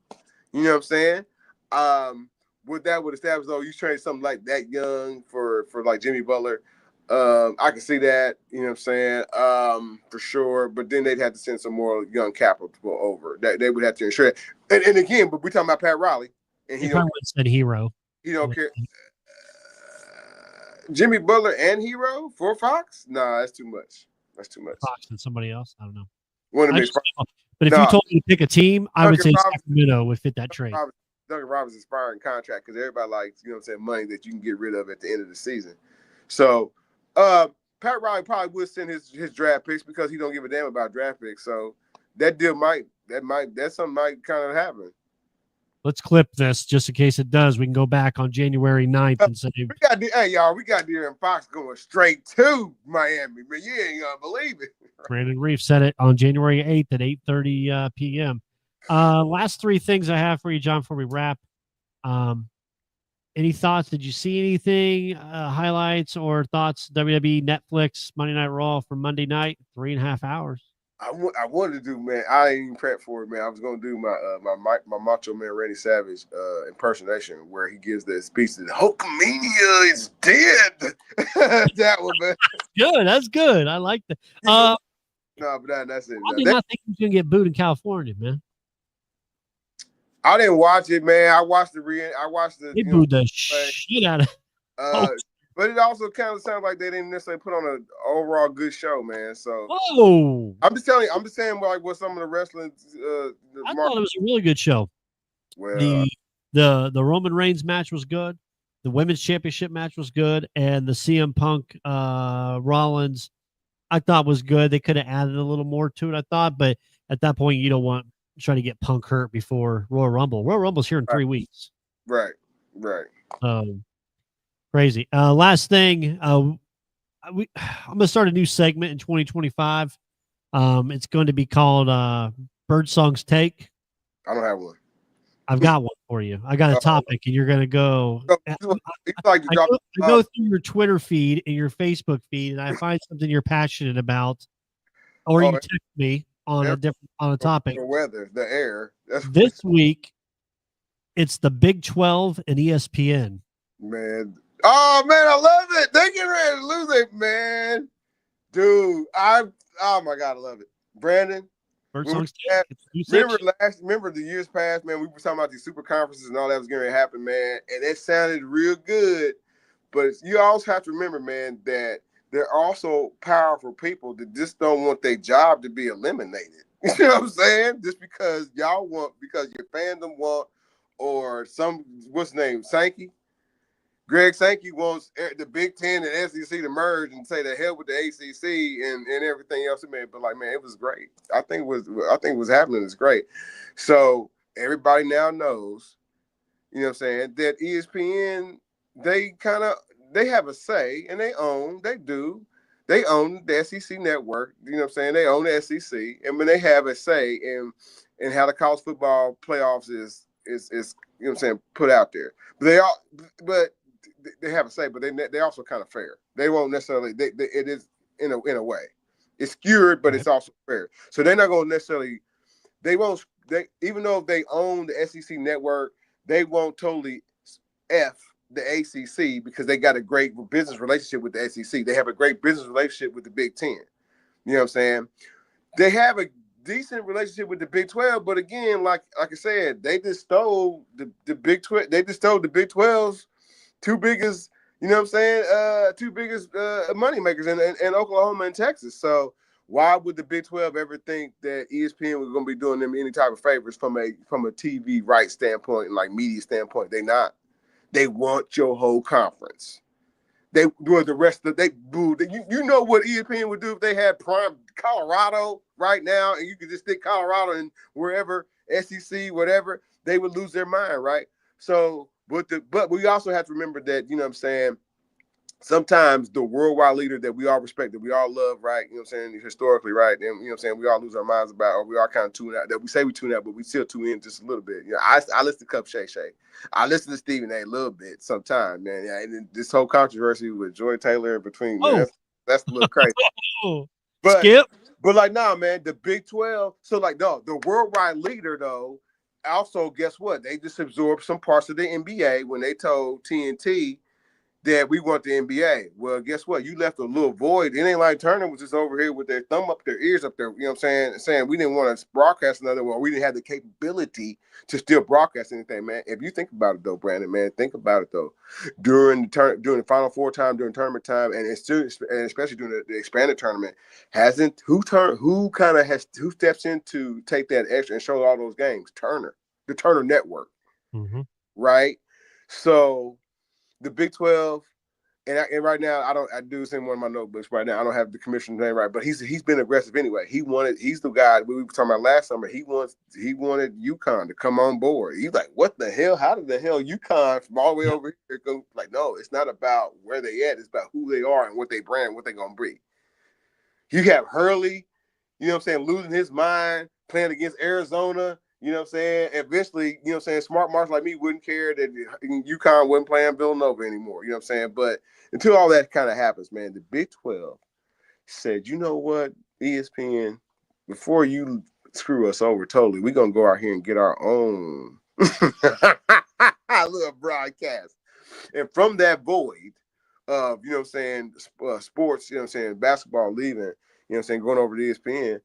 You know what I'm saying? What that would establish, though, you trade something like that young for like Jimmy Butler. I can see that, you know what I'm saying, for sure. But then they'd have to send some more young capital over. That they would have to ensure that. And again, but we're talking about Pat Riley, and he don't said hero. He don't care. Jimmy Butler and Hero for Fox? Nah, that's too much. Fox and somebody else. I don't know. But if you told me to pick a team, I would say Sacramento would fit that trade. Duncan Robinson's expiring contract because everybody likes, you know what I'm saying, money that you can get rid of at the end of the season. So Pat Riley probably would send his draft picks because he don't give a damn about draft picks. So that deal that's something might kind of happen. Let's clip this just in case it does. We can go back on January 9th and say, we got De'Aaron Fox going straight to Miami, but you ain't gonna believe it. Brandon Reef said it on January 8th at 8:30 p.m. Last three things I have for you, John, before we wrap. Any thoughts? Did you see anything? Highlights or thoughts? WWE, Netflix, Monday Night Raw from Monday night, 3.5 hours. I wanted to do, man. I ain't even prepped for it, man. I was gonna do my Macho Man Randy Savage impersonation where he gives that speech that Hulkamania is dead. That one, man. Good. That's good. I like that. No, but that's it. I did not think he was gonna get booed in California, man. I didn't watch it, man. I watched the. They booed the shit out of. But it also kind of sounds like they didn't necessarily put on an overall good show, man. So, I'm just saying, like what some of the wrestling. I thought it was a really good show. Well, the Roman Reigns match was good. The women's championship match was good, and the CM Punk Rollins, I thought was good. They could have added a little more to it, I thought, but at that point, you don't want to try to get Punk hurt before Royal Rumble. Royal Rumble's here in 3 weeks. Right. Crazy. Last thing, I'm gonna start a new segment in 2025. It's going to be called Birdsong's Take. I don't have one. I've got one for you. I got a topic, and you're going to go. It's like I go through your Twitter feed and your Facebook feed, and I find something you're passionate about, or you text me on a topic. The weather, the air. This week, it's the Big 12 and ESPN. Man. Oh, man, I love it. They getting ready to lose it, man. Dude, oh, my God, I love it. Brandon. Remember the years past, man, we were talking about these super conferences and all that was going to happen, man, and it sounded real good. But you also have to remember, man, that there are also powerful people that just don't want their job to be eliminated. You know what I'm saying? Just because y'all want, because your fandom want, or what's his name, Sankey? Greg Sankey wants the Big Ten and SEC to merge and say the hell with the ACC and everything else, man. But like, man, it was great. I think what's happening is great. So everybody now knows, you know what I'm saying, that ESPN, they have a say and they own the SEC network. You know what I'm saying? They own the SEC, and when they have a say in how the college football playoffs is you know what I'm saying, put out there. But they have a say, but they also kind of fair. They won't necessarily. It is in a way, it's skewed, but it's also fair. So they're not going to necessarily. They won't. They, even though they own the SEC network, they won't totally F the ACC because they got a great business relationship with the SEC. They have a great business relationship with the Big Ten. You know what I'm saying? They have a decent relationship with the Big 12, but again, like I said, they just stole the Big 12. They just stole the Big 12's two biggest, you know what I'm saying, two biggest money makers in Oklahoma and Texas. So why would the Big 12 ever think that ESPN was going to be doing them any type of favors from a TV rights standpoint and like media standpoint? They not. They want your whole conference. They do the rest of they boo. You know what ESPN would do if they had prime Colorado right now, and you could just stick Colorado and wherever SEC whatever, they would lose their mind, right? So, but we also have to remember that, you know what I'm saying, sometimes the worldwide leader that we all respect, that we all love, right? You know what I'm saying, historically, right? And you know what I'm saying, we all lose our minds about, or we all kind of tune out. That we say we tune out, but we still tune in just a little bit. You know, I listen to Cup Shay Shay. I listen to Stephen A. a little bit sometimes, man. Yeah, and this whole controversy with Joy Taylor in between, man, that's a little crazy. But Skip. But like, nah, man, the Big 12. So like, no, the worldwide leader though. Also, guess what? They just absorbed some parts of the NBA when they told TNT that we want the NBA. Well, guess what? You left a little void. It ain't like Turner was just over here with their thumb up, their ears up there, you know what I'm saying we didn't want to broadcast another one. We didn't have the capability to still broadcast anything, man. If you think about it though, Brandon, man, think about it though. During the Final Four time, during tournament time, and especially during the expanded tournament, who steps in to take that extra and show all those games? Turner, the Turner Network, right? So the Big 12, and right now I do this in one of my notebooks right now. I don't have the commissioner's name right, but he's been aggressive anyway. He's the guy we were talking about last summer. He wanted UConn to come on board. He's like, what the hell? How did the hell UConn from all the way over here go? Like, no, it's not about where they at. It's about who they are and what they brand, what they gonna be. You have Hurley, you know what I'm saying, losing his mind, playing against Arizona. You know what I'm saying? Eventually, you know what I'm saying, smart marks like me wouldn't care that UConn wasn't playing Villanova anymore. You know what I'm saying? But until all that kind of happens, man, the Big 12 said, you know what, ESPN, before you screw us over totally, we're going to go out here and get our own little broadcast. And from that void of, you know what I'm saying, sports, you know what I'm saying, basketball leaving, you know what I'm saying, going over to ESPN,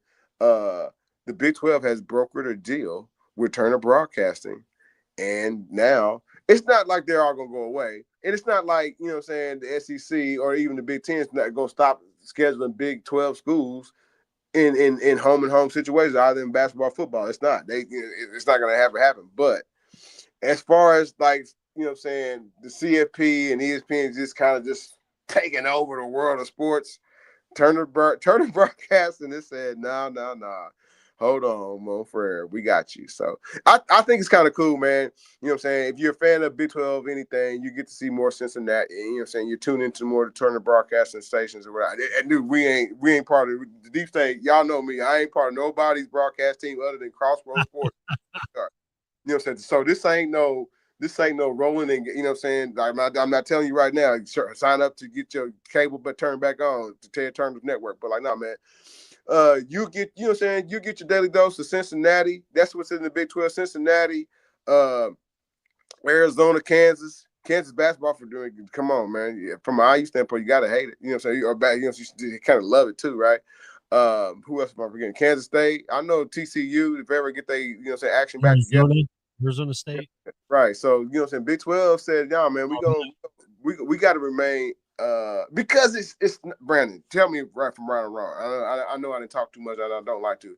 the Big 12 has brokered a deal with Turner Broadcasting. And now it's not like they're all going to go away. And it's not like, you know what I'm saying, the SEC or even the Big 10 is not going to stop scheduling Big 12 schools in home situations, either in basketball or football. It's not. It's not going to ever happen. But as far as like, you know what I'm saying, the CFP and ESPN just kind of just taking over the world of sports, Turner Broadcasting, it said, no. Hold on, Mo Frere. We got you. So I think it's kind of cool, man. You know what I'm saying? If you're a fan of Big 12, anything, you get to see more Cincinnati. You know what I'm saying? You tune into more of the Turner broadcasting stations or whatever. And dude, we ain't part of the deep state. Y'all know me. I ain't part of nobody's broadcast team other than Crossroads Sports. You know what I'm saying? So this ain't no rolling and, you know what I'm saying? I'm not telling you right now, sign up to get your cable but turn back on to Ted Turner's network. But like, no, man. You get, you know what I'm saying? You get your daily dose of Cincinnati. That's what's in the Big 12. Cincinnati, Arizona, Kansas basketball for doing. Come on, man. Yeah, from an IU standpoint, you gotta hate it. You know what I'm saying? Or back, you kind of love it too, right? Who else am I forgetting? Kansas State. I know TCU. If ever get they, you know what I'm saying, action back together. Arizona State. Right. So, you know what I'm saying? Big 12 said, y'all, man, we got to remain because it's Brandon, tell me right from right or wrong. I know I didn't talk too much and I don't like to.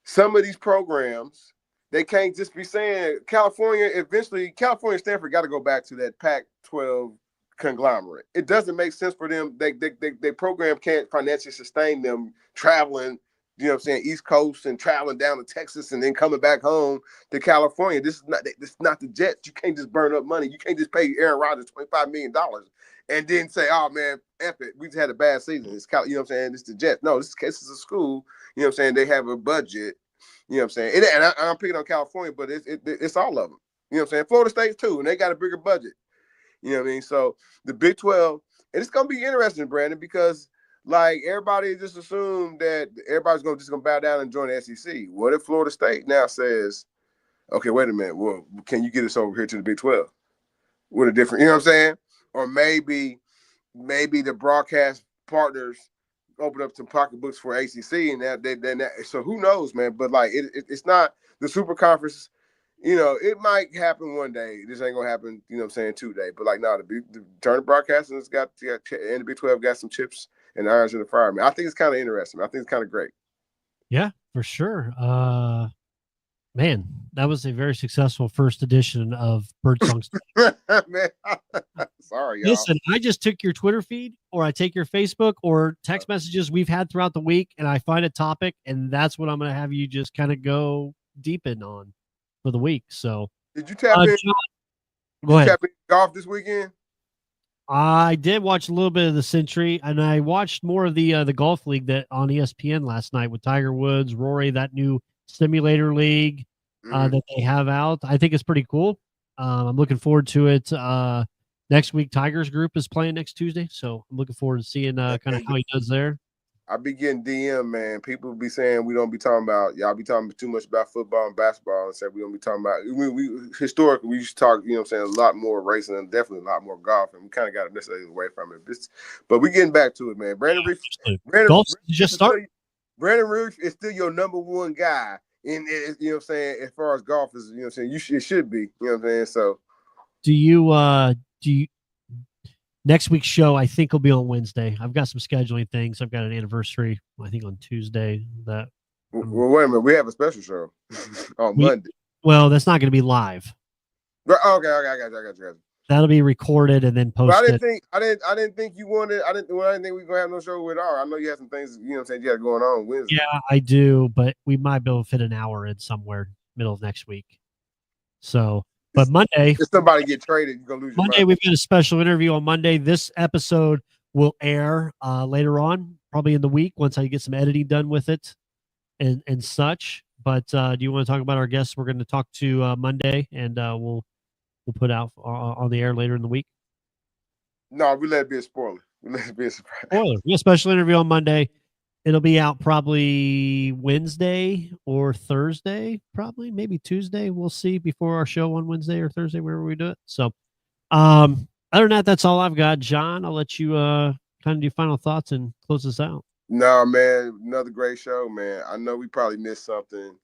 Some of these programs, they can't just be saying California and Stanford got to go back to that Pac-12 conglomerate. It doesn't make sense for them. They program can't financially sustain them traveling, you know what I'm saying, East Coast and traveling down to Texas and then coming back home to California. This is not the Jets. You can't just burn up money. You can't just pay Aaron Rodgers $25 million and then say, oh, man, F it. We just had a bad season. It's, you know what I'm saying? It's the Jets. No, this is a school. You know what I'm saying? They have a budget. You know what I'm saying? I'm picking on California, but it's all of them. You know what I'm saying? Florida State, too, and they got a bigger budget. You know what I mean? So the Big 12, and it's going to be interesting, Brandon, because like everybody just assumed that everybody's just gonna bow down and join the SEC. What if Florida State now says, okay, wait a minute, well, can you get us over here to the Big 12? With a different, you know what I'm saying? Or maybe the broadcast partners open up some pocketbooks for ACC, and so who knows, man? But like it's not the super conference. You know, it might happen one day. This ain't gonna happen, you know what I'm saying, today. But like, no, the Turner Broadcasting has got and the Big 12 got some chips and irons in the fire, man. I think it's kind of interesting. I think it's kind of great. Yeah, for sure. Man, that was a very successful first edition of Birdsong. Man, sorry, y'all. Listen, I just took your Twitter feed, or I take your Facebook or text messages we've had throughout the week, and I find a topic, and that's what I'm going to have you just kind of go deep in on for the week. So, did you tap in? John, go ahead. Tap in golf this weekend? I did watch a little bit of the Century, and I watched more of the golf league that on ESPN last night with Tiger Woods, Rory, that new simulator league that they have out. I think it's pretty cool. I'm looking forward to it. Next week, Tiger's group is playing next Tuesday, so I'm looking forward to seeing kind of how he does there. I be getting DM, man. People be saying we don't be talking about, y'all be talking too much about football and basketball, and say we don't be talking about, we historically, we used to talk, you know what I'm saying, a lot more racing and definitely a lot more golf, and we kind of got to necessarily away from it. But we getting back to it, man. Brandon Reef is still your number one guy in, you know what I'm saying, as far as golf is, you know what I'm saying, it should be, you know what I'm saying, so. Do you next week's show, I think, will be on Wednesday. I've got some scheduling things. I've got an anniversary, I think, on Tuesday. Well, wait a minute. We have a special show on Monday. Well, that's not going to be live. Okay, I got you. That'll be recorded and then posted. But I didn't think you wanted. I didn't think we were gonna have no show with R. I know you had some things, you know what I'm saying, you had going on Wednesday. Yeah, I do, but we might be able to fit an hour in somewhere middle of next week. So. But Monday, if somebody get traded, you're gonna lose your Monday, mind. we've got a special interview on Monday. This episode will air later on, probably in the week, once I get some editing done with it and such. But do you want to talk about our guests we're going to talk to Monday, and we'll put out on the air later in the week? No, we let it be a spoiler. We let it be a surprise. Spoiler. We have a special interview on Monday. It'll be out probably Wednesday or Thursday, probably maybe Tuesday. We'll see before our show on Wednesday or Thursday, wherever we do it. So, other than that, that's all I've got. John, I'll let you kind of do final thoughts and close this out. No, man, another great show, man. I know we probably missed something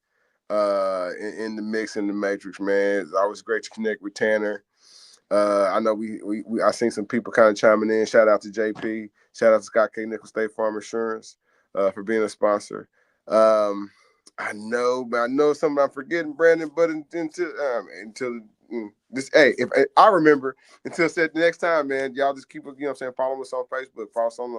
in the mix, in the matrix, man. It's always great to connect with Tanner. I know I seen some people kind of chiming in. Shout out to JP. Shout out to Scott K. Nichols, State Farm Insurance. For being a sponsor. I know something I'm forgetting, Brandon, but until this. Hey, if I remember until said the next time, man, y'all just keep, follow us on Facebook, follow us on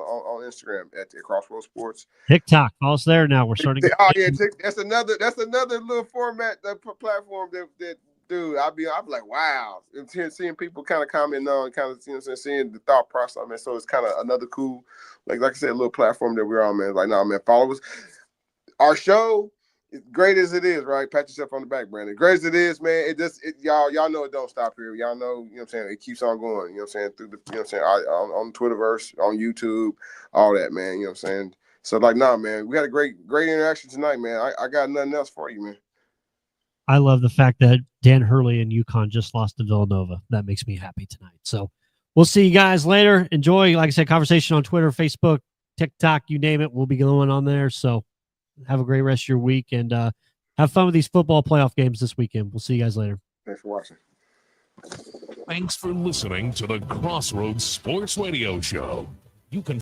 Instagram at Crossroads Sports. TikTok, follow us there now. We're starting. Oh yeah, that's another little format, platform that dude, I'm like, wow, and seeing people kind of comment on, kind of seeing the thought process, man. So it's kind of another cool, like I said, little platform that we're on, man. Like, no, man, follow us. Our show, as great as it is, right? Pat yourself on the back, Brandon. Great as it is, man. Y'all know it don't stop here. Y'all know, it keeps on going. Through the, on Twitterverse, on YouTube, all that, man. So like, nah, man, we had a great interaction tonight, man. I got nothing else for you, man. I love the fact that Dan Hurley and UConn just lost to Villanova. That makes me happy tonight. So we'll see you guys later. Enjoy, like I said, conversation on Twitter, Facebook, TikTok, you name it. We'll be going on there. So have a great rest of your week and have fun with these football playoff games this weekend. We'll see you guys later. Thanks for watching. Thanks for listening to the Crossroads Sports Radio Show. You can